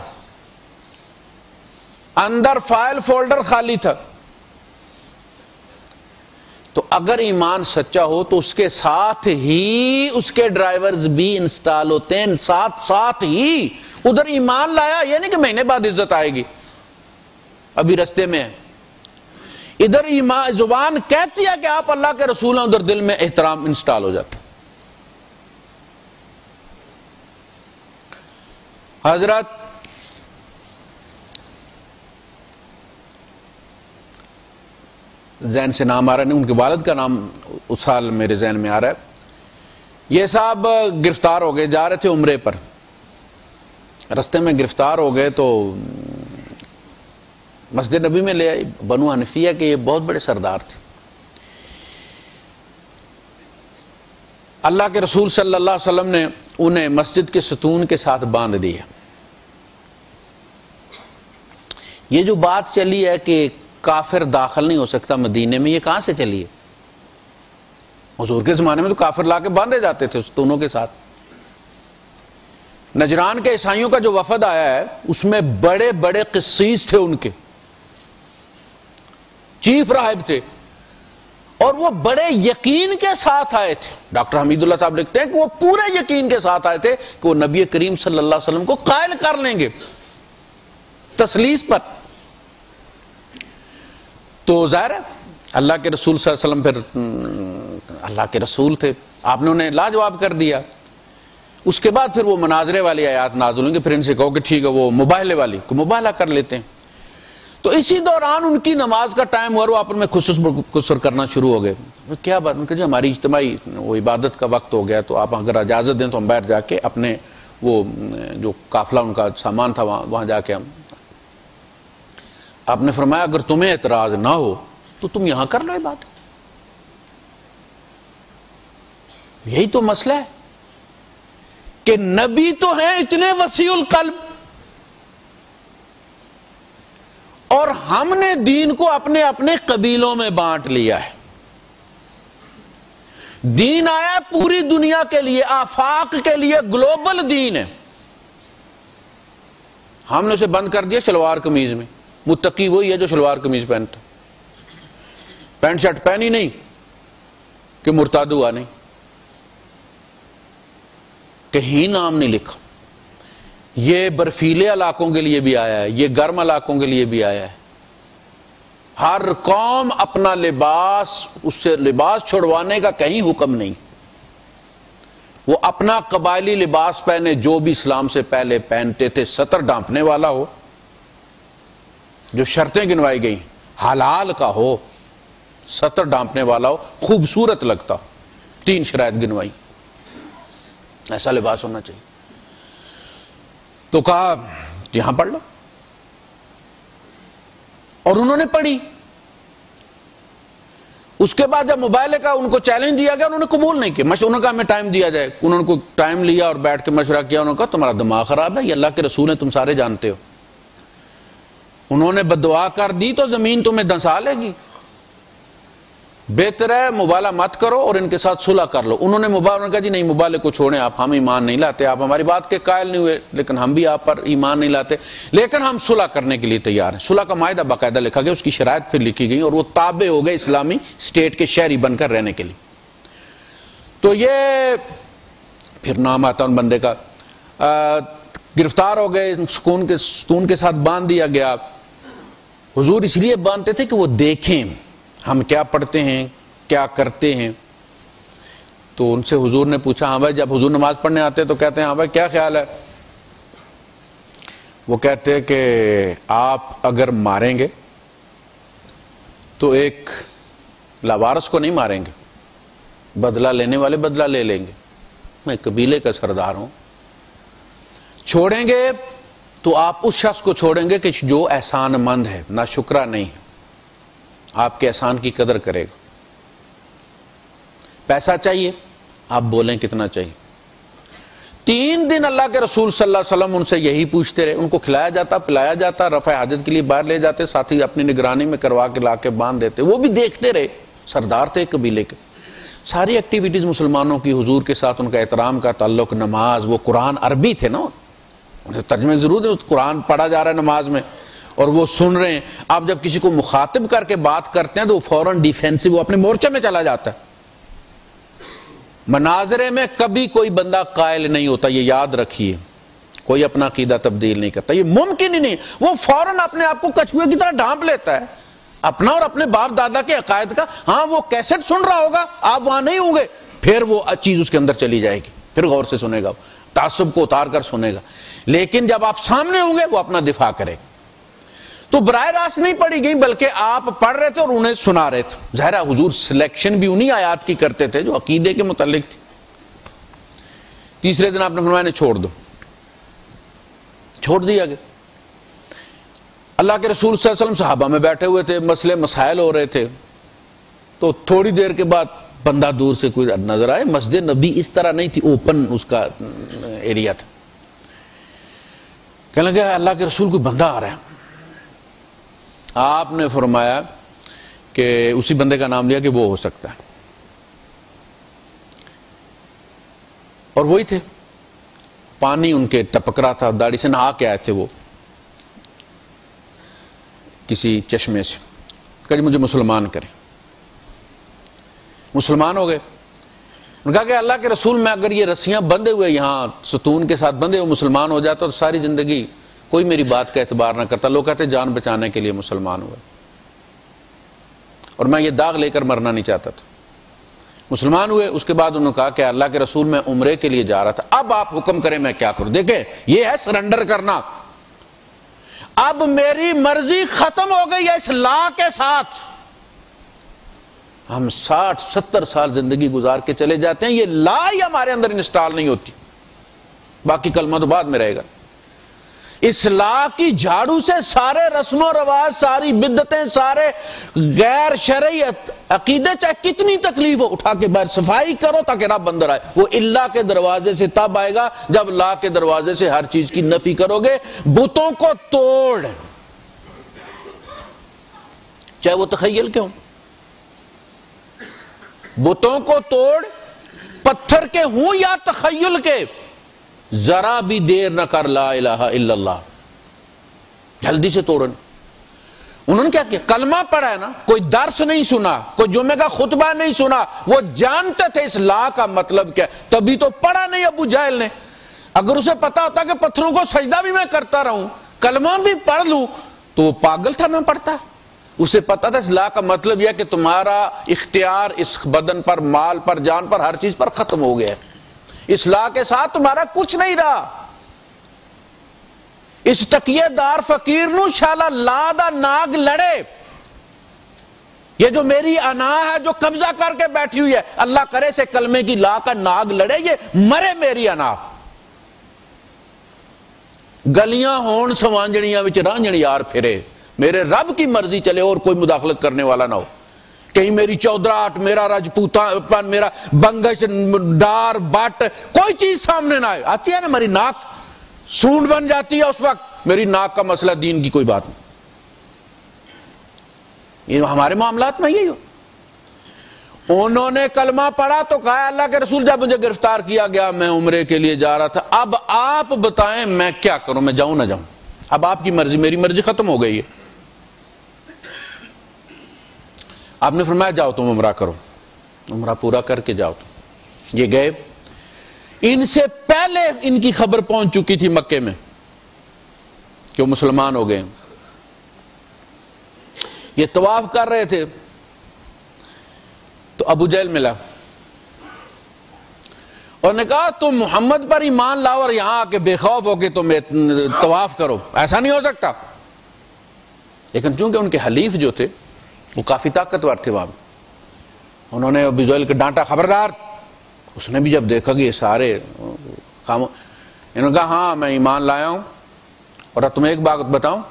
اندر فائل فولڈر خالی تھا۔ تو اگر ایمان سچا ہو تو اس کے ساتھ ہی اس کے ڈرائیورز بھی انسٹال ہوتے ہیں، ساتھ ہی۔ ادھر ایمان لایا، یہ نہیں کہ مہینے بعد عزت آئے گی، ابھی رستے میں ہے۔ ادھر ایمان، زبان کہتی ہے کہ آپ اللہ کے رسول ہیں، ادھر دل میں احترام انسٹال ہو جاتا۔ حضرت ذہن سے نام آ رہا نہیں، ان کے والد کا نام اس سال میرے ذہن میں آ رہا ہے۔ یہ صاحب گرفتار ہو گئے، جا رہے تھے عمرے پر، رستے میں گرفتار ہو گئے تو مسجد نبی میں لے آئی۔ بنو حنفیہ کے یہ بہت بڑے سردار تھے۔ اللہ کے رسول صلی اللہ علیہ وسلم نے انہیں مسجد کے ستون کے ساتھ باندھ دیا۔ یہ جو بات چلی ہے کہ کافر داخل نہیں ہو سکتا مدینے میں، یہ کہاں سے چلی ہے؟ حضور کے زمانے میں تو کافر لا کے باندھے جاتے تھے ستونوں کے ساتھ۔ نجران کے عیسائیوں کا جو وفد آیا ہے اس میں بڑے بڑے قسیس تھے، ان کے چیف راہب تھے، اور وہ بڑے یقین کے ساتھ آئے تھے۔ ڈاکٹر حمید اللہ صاحب لکھتے ہیں کہ وہ پورے یقین کے ساتھ آئے تھے کہ وہ نبی کریم صلی اللہ علیہ وسلم کو قائل کر لیں گے تسلیس پر۔ تو ظاہر ہے اللہ کے رسول صلی اللہ علیہ وسلم پھر اللہ کے رسول تھے، آپ نے انہیں لاجواب کر دیا۔ اس کے بعد پھر وہ مناظرے والی آیات نازل ہوئیں گے، پھر ان سے کہو کہ ٹھیک ہے وہ مباہلے والی کو مباہلہ کر لیتے ہیں۔ تو اسی دوران ان کی نماز کا ٹائم ہوا، وہ آپس میں خسر کرنا شروع ہو گئے۔ کیا بات؟ جی ہماری اجتماعی وہ عبادت کا وقت ہو گیا، تو آپ اگر اجازت دیں تو ہم باہر جا کے اپنے وہ جو قافلہ ان کا سامان تھا وہاں جا کے ہم۔ آپ نے فرمایا اگر تمہیں اعتراض نہ ہو تو تم یہاں کر لو عبادت، یہی تو مسئلہ ہے کہ نبی تو ہیں اتنے وسیع القلب، اور ہم نے دین کو اپنے اپنے قبیلوں میں بانٹ لیا ہے۔ دین آیا پوری دنیا کے لیے، آفاق کے لیے، گلوبل دین ہے۔ ہم نے اسے بند کر دیا شلوار قمیض میں۔ متقی وہی ہے جو شلوار قمیض پہنتا، پینٹ شرٹ پہنی نہیں کہ مرتد ہوا نہیں، کہیں نام نہیں لکھا۔ یہ برفیلے علاقوں کے لیے بھی آیا ہے، یہ گرم علاقوں کے لیے بھی آیا ہے۔ ہر قوم اپنا لباس، اس سے لباس چھڑوانے کا کہیں حکم نہیں، وہ اپنا قبائلی لباس پہنے جو بھی اسلام سے پہلے پہنتے تھے، سطر ڈھانپنے والا ہو، جو شرطیں گنوائی گئی حلال کا ہو، سطر ڈھانپنے والا ہو، خوبصورت لگتا ہو، 3 شرائط گنوائی، ایسا لباس ہونا چاہیے۔ تو کہا یہاں پڑھ لو، اور انہوں نے پڑھی۔ اس کے بعد جب موبائل کا ان کو چیلنج دیا گیا انہوں نے قبول نہیں کیا. انہوں نے کہا ہمیں ٹائم دیا جائے. انہوں نے کو ٹائم لیا اور بیٹھ کے مشورہ کیا. انہوں نے کہا تمہارا دماغ خراب ہے, یہ اللہ کے رسول ہیں, تم سارے جانتے ہو. انہوں نے بددعا کر دی تو زمین تمہیں دھنسا لے گی, بہتر ہے مبالغہ مت کرو اور ان کے ساتھ صلح کر لو. انہوں نے کہا جی نہیں مبالغے کو چھوڑیں آپ, ہم ایمان نہیں لاتے, آپ ہماری بات کے قائل نہیں ہوئے لیکن ہم بھی آپ پر ایمان نہیں لاتے, لیکن ہم صلح کرنے کے لیے تیار ہیں. صلح کا معاہدہ باقاعدہ لکھا گیا, اس کی شرائط پھر لکھی گئی اور وہ تابع ہو گئے اسلامی اسٹیٹ کے شہری بن کر رہنے کے لیے. تو یہ پھر نام آتا ان بندے کا, گرفتار ہو گئے, ستون کے ساتھ باندھ دیا گیا. حضور اس لیے باندھتے تھے کہ وہ دیکھیں ہم کیا پڑھتے ہیں کیا کرتے ہیں. تو ان سے حضور نے پوچھا, ہاں بھائی جب حضور نماز پڑھنے آتے تو کہتے ہیں ہاں بھائی کیا خیال ہے؟ وہ کہتے ہیں کہ آپ اگر ماریں گے تو ایک لاوارث کو نہیں ماریں گے, بدلہ لینے والے بدلہ لے لیں گے, میں قبیلے کا سردار ہوں. چھوڑیں گے تو آپ اس شخص کو چھوڑیں گے کہ جو احسان مند ہے, نہ شکرہ نہیں ہے, آپ کے احسان کی قدر کرے گا. پیسہ چاہیے, آپ بولیں کتنا چاہیے. 3 دن اللہ کے رسول صلی اللہ علیہ وسلم ان سے یہی پوچھتے رہے. ان کو کھلایا جاتا, پلایا جاتا, رفع حاجت کے لیے باہر لے جاتے, ساتھی اپنی نگرانی میں کروا کے لا کے باندھ دیتے. وہ بھی دیکھتے رہے, سردار تھے قبیلے کے. ساری ایکٹیویٹیز مسلمانوں کی, حضور کے ساتھ ان کا احترام کا تعلق, نماز, وہ قرآن عربی تھے نا, ترجمے ضرور ہے, قرآن پڑھا جا رہا ہے نماز میں اور وہ سن رہے ہیں. آپ جب کسی کو مخاطب کر کے بات کرتے ہیں تو وہ فوراً ڈیفینسو, وہ اپنے مورچے میں چلا جاتا ہے. مناظرے میں کبھی کوئی بندہ قائل نہیں ہوتا, یہ یاد رکھیے, کوئی اپنا عقیدہ تبدیل نہیں کرتا, یہ ممکن ہی نہیں. وہ فوراً اپنے آپ کو کچھوے کی طرح ڈھانپ لیتا ہے, اپنا اور اپنے باپ دادا کے عقائد کا. ہاں وہ کیسٹ سن رہا ہوگا, آپ وہاں نہیں ہوں گے, پھر وہ چیز اس کے اندر چلی جائے گی, پھر غور سے سنے گا, تعصب کو اتار کر سنے گا. لیکن جب آپ سامنے ہوں گے وہ اپنا دفاع کرے گا. تو براہ راست نہیں پڑھی گئی بلکہ آپ پڑھ رہے تھے اور انہیں سنا رہے تھے. ظاہر حضور سلیکشن بھی انہی آیات کی کرتے تھے جو عقیدے کے متعلق تھی. تیسرے دن آپ نے فرمایا چھوڑ دو, چھوڑ دیا گیا. اللہ کے رسول صلی اللہ علیہ وسلم صحابہ میں بیٹھے ہوئے تھے, مسئلے مسائل ہو رہے تھے. تو تھوڑی دیر کے بعد بندہ دور سے کوئی نظر آئے. مسجد نبی اس طرح نہیں تھی, اوپن اس کا ایریا تھا. کہنے لگا اللہ کے رسول کوئی بندہ آ رہا ہے. آپ نے فرمایا کہ اسی بندے کا نام لیا کہ وہ ہو سکتا ہے, اور وہی تھے. پانی ان کے ٹپک رہا تھا, داڑھی سے نہا کے آئے تھے وہ کسی چشمے سے. کہ مجھے مسلمان کریں. مسلمان ہو گئے. انہوں نے کہا کہ اللہ کے رسول میں اگر یہ رسیاں بندھے ہوئے یہاں ستون کے ساتھ بندھے ہوئے مسلمان ہو جاتا تو ساری زندگی کوئی میری بات کا اعتبار نہ کرتا. لوگ کہتے جان بچانے کے لیے مسلمان ہوئے, اور میں یہ داغ لے کر مرنا نہیں چاہتا تھا. مسلمان ہوئے. اس کے بعد انہوں نے کہا کہ اللہ کے رسول میں عمرے کے لیے جا رہا تھا, اب آپ حکم کریں میں کیا کروں. دیکھیں یہ ہے سرنڈر کرنا. اب میری مرضی ختم ہو گئی ہے اس لا کے ساتھ. ہم 60-70 سال زندگی گزار کے چلے جاتے ہیں, یہ لا ہی ہمارے اندر انسٹال نہیں ہوتی, باقی کلمہ تو بعد میں رہے گا. اس لا کی جھاڑو سے سارے رسم و رواج, ساری بدعتیں, سارے غیر شرعی عقیدے چاہے کتنی تکلیف ہو اٹھا کے باہر صفائی کرو تاکہ رب اندر آئے. وہ اللہ کے دروازے سے تب آئے گا جب لا کے دروازے سے ہر چیز کی نفی کرو گے. بتوں کو توڑ, چاہے وہ تخیل کے ہوں, بتوں کو توڑ, پتھر کے ہوں یا تخیل کے, ذرا بھی دیر نہ کر لا الہ الا اللہ, جلدی سے توڑن. انہوں نے کیا کیا, کلمہ پڑھا ہے نا, کوئی درس نہیں سنا, کوئی جمعے کا خطبہ نہیں سنا, وہ جانتے تھے اس لا کا مطلب کیا, تبھی تو پڑھا نہیں ابو جہل نے. اگر اسے پتا ہوتا کہ پتھروں کو سجدہ بھی میں کرتا رہوں, کلمہ بھی پڑھ لوں, تو وہ پاگل تھا نہ پڑھتا. اسے پتا تھا اس لا کا مطلب یہ کہ تمہارا اختیار اس بدن پر, مال پر, جان پر, ہر چیز پر ختم ہو گیا ہے. اس لا کے ساتھ تمہارا کچھ نہیں رہا. اس تقیے دار فقیر نو شالا لا دا ناگ لڑے. یہ جو میری انا ہے جو قبضہ کر کے بیٹھی ہوئی ہے, اللہ کرے سے کلمے کی لا کا ناگ لڑے, یہ مرے میری انا. گلیاں ہون سوانجڑیاں وچ رانجڑ یار پھرے, میرے رب کی مرضی چلے اور کوئی مداخلت کرنے والا نہ ہو. کہیں میری چودراہٹ، میرا راجپوتان، میرا بنگش، ڈار، بٹ، کوئی چیز سامنے نہ آئے. آتی ہے نا میری ناک سونڈ بن جاتی ہے، اس وقت میری ناک کا مسئلہ دین کی کوئی بات نہیں. یہ ہمارے معاملات میں یہی ہو. انہوں نے کلمہ پڑھا تو کہا اللہ کے رسول جب مجھے گرفتار کیا گیا میں عمرے کے لیے جا رہا تھا، اب آپ بتائیں میں کیا کروں، میں جاؤں نہ جاؤں؟ اب آپ کی مرضی، میری مرضی ختم ہو گئی ہے. آپ نے فرمایا جاؤ تم عمرہ کرو، عمرہ پورا کر کے جاؤ تم. یہ گئے. ان سے پہلے ان کی خبر پہنچ چکی تھی مکے میں کہ وہ مسلمان ہو گئے. یہ طواف کر رہے تھے تو ابو جہل ملا اور نے کہا تم محمد پر ایمان لاؤ اور یہاں آ کے بے خوف ہو کے تم طواف کرو، ایسا نہیں ہو سکتا. لیکن چونکہ ان کے حلیف جو تھے وہ کافی طاقتور تھے وہاں، انہوں نے ابو جہل کو ڈانٹا، خبردار. اس نے بھی جب دیکھا کہ یہ سارے انہوں نے کہا ہاں میں ایمان لایا ہوں، اور اب تمہیں ایک بات بتاؤں،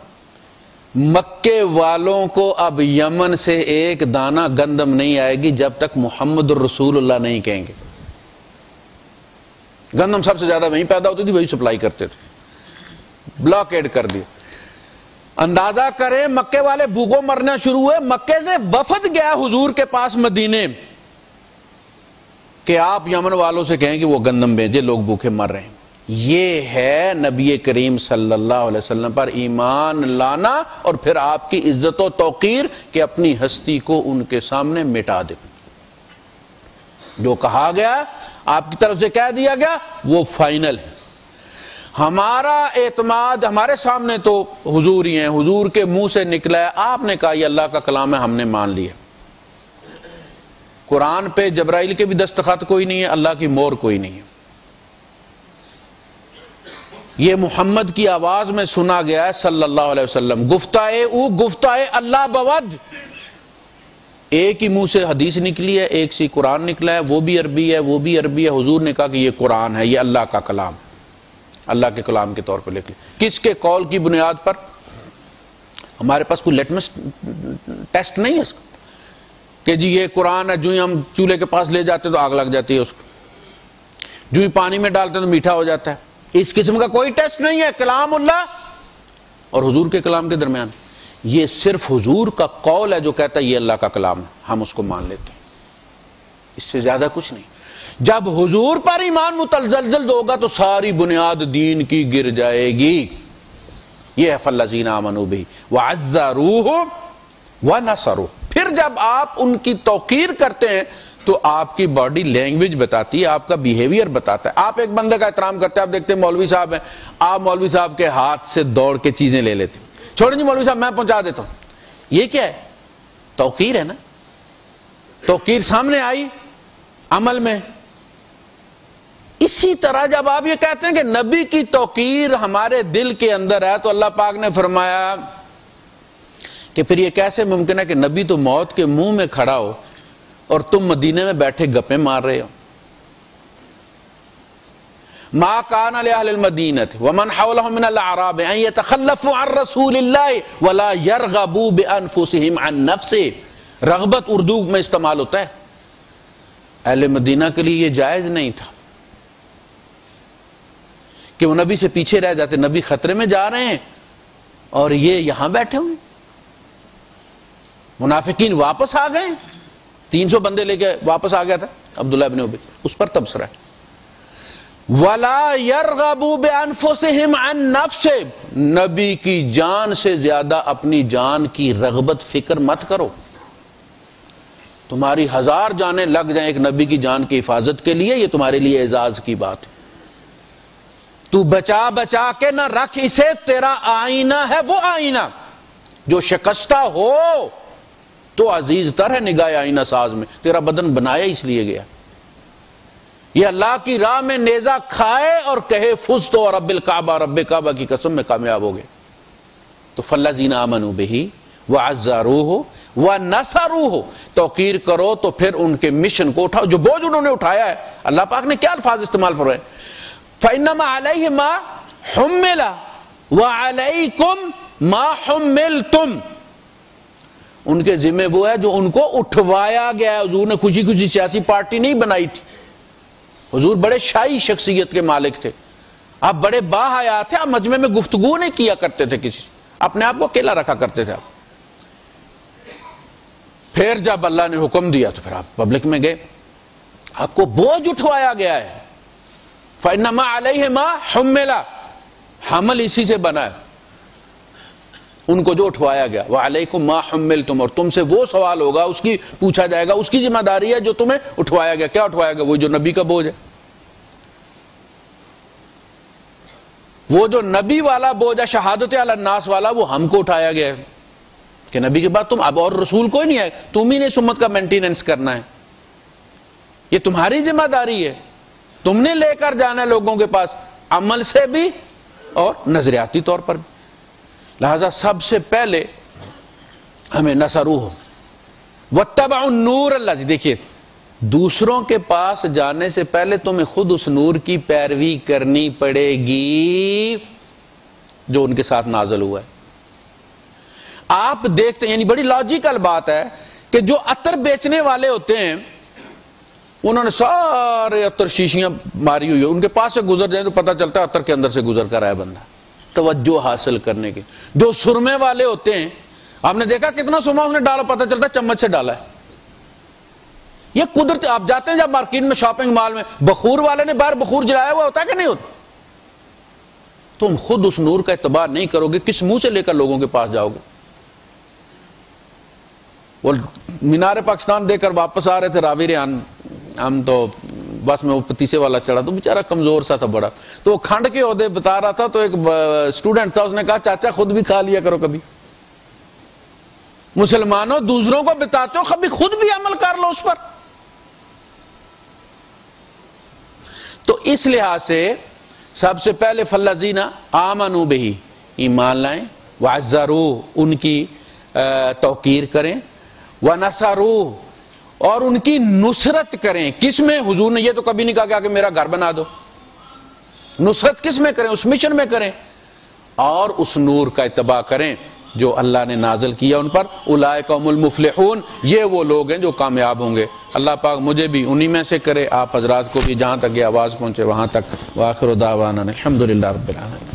مکے والوں کو اب یمن سے ایک دانہ گندم نہیں آئے گی جب تک محمد الرسول اللہ نہیں کہیں گے. گندم سب سے زیادہ وہیں پیدا ہوتی تھی، وہی سپلائی کرتے تھے. بلاکیڈ کر دیا. اندازہ کریں مکے والے بھوکوں مرنا شروع ہوئے. مکے سے وفد گیا حضور کے پاس مدینے کہ آپ یمن والوں سے کہیں کہ وہ گندم بھیجے، لوگ بھوکے مر رہے ہیں. یہ ہے نبی کریم صلی اللہ علیہ وسلم پر ایمان لانا اور پھر آپ کی عزت و توقیر کہ اپنی ہستی کو ان کے سامنے مٹا دے. جو کہا گیا آپ کی طرف سے کہہ دیا گیا وہ فائنل ہے. ہمارا اعتماد ہمارے سامنے تو حضور ہی ہیں، حضور کے منہ سے نکلا ہے، آپ نے کہا یہ اللہ کا کلام ہے، ہم نے مان لیا. قرآن پہ جبرائیل کے بھی دستخط کوئی نہیں ہے، اللہ کی مہر کوئی نہیں ہے. یہ محمد کی آواز میں سنا گیا ہے صلی اللہ علیہ وسلم. گفتائے او گفتائے اللہ بود. ایک ہی منہ سے حدیث نکلی ہے، ایک سے قرآن نکلا ہے، وہ بھی عربی ہے، وہ بھی عربی ہے. حضور نے کہا کہ یہ قرآن ہے، یہ اللہ کا کلام، اللہ کے کلام کے طور پر لکھ لیں. کس کے قول کی بنیاد پر؟ ہمارے پاس کوئی لیٹمس ٹیسٹ نہیں ہے اس کا کہ جی یہ قرآن ہے، جو ہی ہم چولہے کے پاس لے جاتے تو آگ لگ جاتی ہے اس کو، جو ہی پانی میں ڈالتے تو میٹھا ہو جاتا ہے. اس قسم کا کوئی ٹیسٹ نہیں ہے. کلام اللہ اور حضور کے کلام کے درمیان یہ صرف حضور کا قول ہے جو کہتا ہے یہ اللہ کا کلام ہے، ہم اس کو مان لیتے ہیں، اس سے زیادہ کچھ نہیں. جب حضور پر ایمان متزلزل ہوگا تو ساری بنیاد دین کی گر جائے گی. یہ ہے فالذین آمنوا بہ وعزروہ ونصروہ. پھر جب آپ ان کی توقیر کرتے ہیں تو آپ کی باڈی لینگویج بتاتی ہے، آپ کا بیہیویئر بتاتا ہے. آپ ایک بندے کا احترام کرتے ہیں، آپ دیکھتے ہیں مولوی صاحب ہیں، آپ مولوی صاحب کے ہاتھ سے دوڑ کے چیزیں لے لیتے ہیں. چھوڑیں جی مولوی صاحب میں پہنچا دیتا ہوں. یہ کیا ہے؟ توقیر ہے نا. توقیر سامنے آئی عمل میں. اسی طرح جب آپ یہ کہتے ہیں کہ نبی کی توقیر ہمارے دل کے اندر ہے تو اللہ پاک نے فرمایا کہ پھر یہ کیسے ممکن ہے کہ نبی تو موت کے منہ میں کھڑا ہو اور تم مدینے میں بیٹھے گپیں مار رہے ہو. ما کان لأہل المدینۃ ومن حولهم من الاعراب ان يتخلفوا عن رسول اللہ ولا يرغبوا بانفسهم عن نفسه. رغبت اردو میں استعمال ہوتا ہے. اہل مدینہ کے لیے یہ جائز نہیں تھا کہ وہ نبی سے پیچھے رہ جاتے. نبی خطرے میں جا رہے ہیں اور یہ یہاں بیٹھے ہوئے. منافقین واپس آ گئے، 300 بندے لے کے واپس آ گیا تھا عبداللہ ابن ابی، اس پر تبصرہ ہے. وَلَا يَرْغَبُوا بِأَنفُسِهِمْ عَن نَفْسِهِ. نبی کی جان سے زیادہ اپنی جان کی رغبت فکر مت کرو. تمہاری 1000 جانیں لگ جائیں ایک نبی کی جان کی حفاظت کے لیے، یہ تمہارے لیے اعزاز کی بات ہے. تو بچا بچا کے نہ رکھ اسے، تیرا آئینہ ہے وہ آئینہ جو شکستہ ہو تو عزیز تر ہے نگاہ آئینہ ساز میں. تیرا بدن بنایا اس لیے گیا. یہ اللہ کی راہ میں نیزہ کھائے اور کہے فزت و رب الکعبہ، رب کعبہ کی قسم میں کامیاب ہو گئے. تو فالذین آمنوا بہ وعزروہ ونصروہ. توقیر کرو تو پھر ان کے مشن کو اٹھاؤ، جو بوجھ انہوں نے اٹھایا ہے. اللہ پاک نے کیا الفاظ استعمال فرمائے؟ فإنما علیہ ما حمل وعلیکم ما حملتم. ان کے ذمہ وہ ہے جو ان کو اٹھوایا گیا ہے. حضور نے خوشی خوشی سیاسی پارٹی نہیں بنائی تھی. حضور بڑے شاہی شخصیت کے مالک تھے. آپ بڑے باحیا تھے. آپ مجمع میں گفتگو نہیں کیا کرتے تھے کسی, اپنے آپ کو اکیلا رکھا کرتے تھے آپ. پھر جب اللہ نے حکم دیا تو پھر آپ پبلک میں گئے. آپ کو بوجھ اٹھوایا گیا ہے. فَإِنَّمَا عَلَيْهِ مَا حُمِّلَ, حمل اسی سے بنا ہے. ان کو جو اٹھوایا گیا. وَعَلَيْكُمْ مَا حُمِّلْتُمْ, اور تم سے وہ سوال ہوگا, اس کی پوچھا جائے گا, اس کی ذمہ داری ہے جو تمہیں اٹھوایا گیا. کیا اٹھوایا گیا؟ وہ جو نبی کا بوجھ ہے. وہ جو نبی والا بوجھ ہے, شہادت علی الناس والا, وہ ہم کو اٹھایا گیا ہے کہ نبی کے بعد تم اب اور رسول کوئی نہیں ہے, تم ہی نے اس امت کا مینٹیننس کرنا ہے. یہ تمہاری ذمہ داری ہے. تم نے لے کر جانا ہے لوگوں کے پاس, عمل سے بھی اور نظریاتی طور پر بھی. لہذا سب سے پہلے ہمیں نصروہ واتبعوا النور الذی, دیکھیے دوسروں کے پاس جانے سے پہلے تمہیں خود اس نور کی پیروی کرنی پڑے گی جو ان کے ساتھ نازل ہوا ہے. آپ دیکھتے ہیں, یعنی بڑی لاجیکل بات ہے کہ جو عطر بیچنے والے ہوتے ہیں انہوں نے سارے عطر شیشیاں ماری ہوئی, ان کے پاس سے گزر جائیں تو پتہ چلتا ہے عطر کے اندر سے گزر کر آیا بندہ, توجہ حاصل کرنے کے. جو سرمے والے ہوتے ہیں, آپ نے دیکھا کتنا سرما اس نے ڈالا, پتہ چلتا ہے چمچ سے ڈالا ہے. یہ قدرت. آپ جاتے ہیں جب مارکیٹ میں, شاپنگ مال میں, بخور والے نے باہر بخور جلایا ہوا ہوتا ہے کہ نہیں ہوتا؟ تم خود اس نور کا اتباع نہیں کرو گے, کس منہ سے لے کر لوگوں کے پاس جاؤ گے؟ وہ مینار پاکستان دے کر واپس آ رہے تھے راوی ریحان, ہم تو بس میں وہ پتیسے والا چڑھا, تو بیچارہ کمزور سا تھا بڑا, تو وہ کھنڈ کے عہدے بتا رہا تھا. تو ایک اسٹوڈنٹ تھا, اس نے کہا چاچا خود بھی کھا لیا کرو کبھی. مسلمانوں دوسروں کو بتاتے ہو, کبھی خود بھی عمل کر لو اس پر. تو اس لحاظ سے سب سے پہلے فالذین آمنوا بہ, ایمان لائیں, وعزروہ, ان کی توقیر کریں, ونصروہ, اور ان کی نصرت کریں. کس میں؟ حضور نے یہ تو کبھی نہیں کہا کہ میرا گھر بنا دو. نصرت کس میں کریں؟ اس مشن میں کریں, اور اس نور کا اتباع کریں جو اللہ نے نازل کیا ان پر. اولئک هم المفلحون, یہ وہ لوگ ہیں جو کامیاب ہوں گے. اللہ پاک مجھے بھی انہی میں سے کرے, آپ حضرات کو بھی جہاں تک یہ آواز پہنچے وہاں تک. وآخر دعوانا الحمدللہ رب العالمین.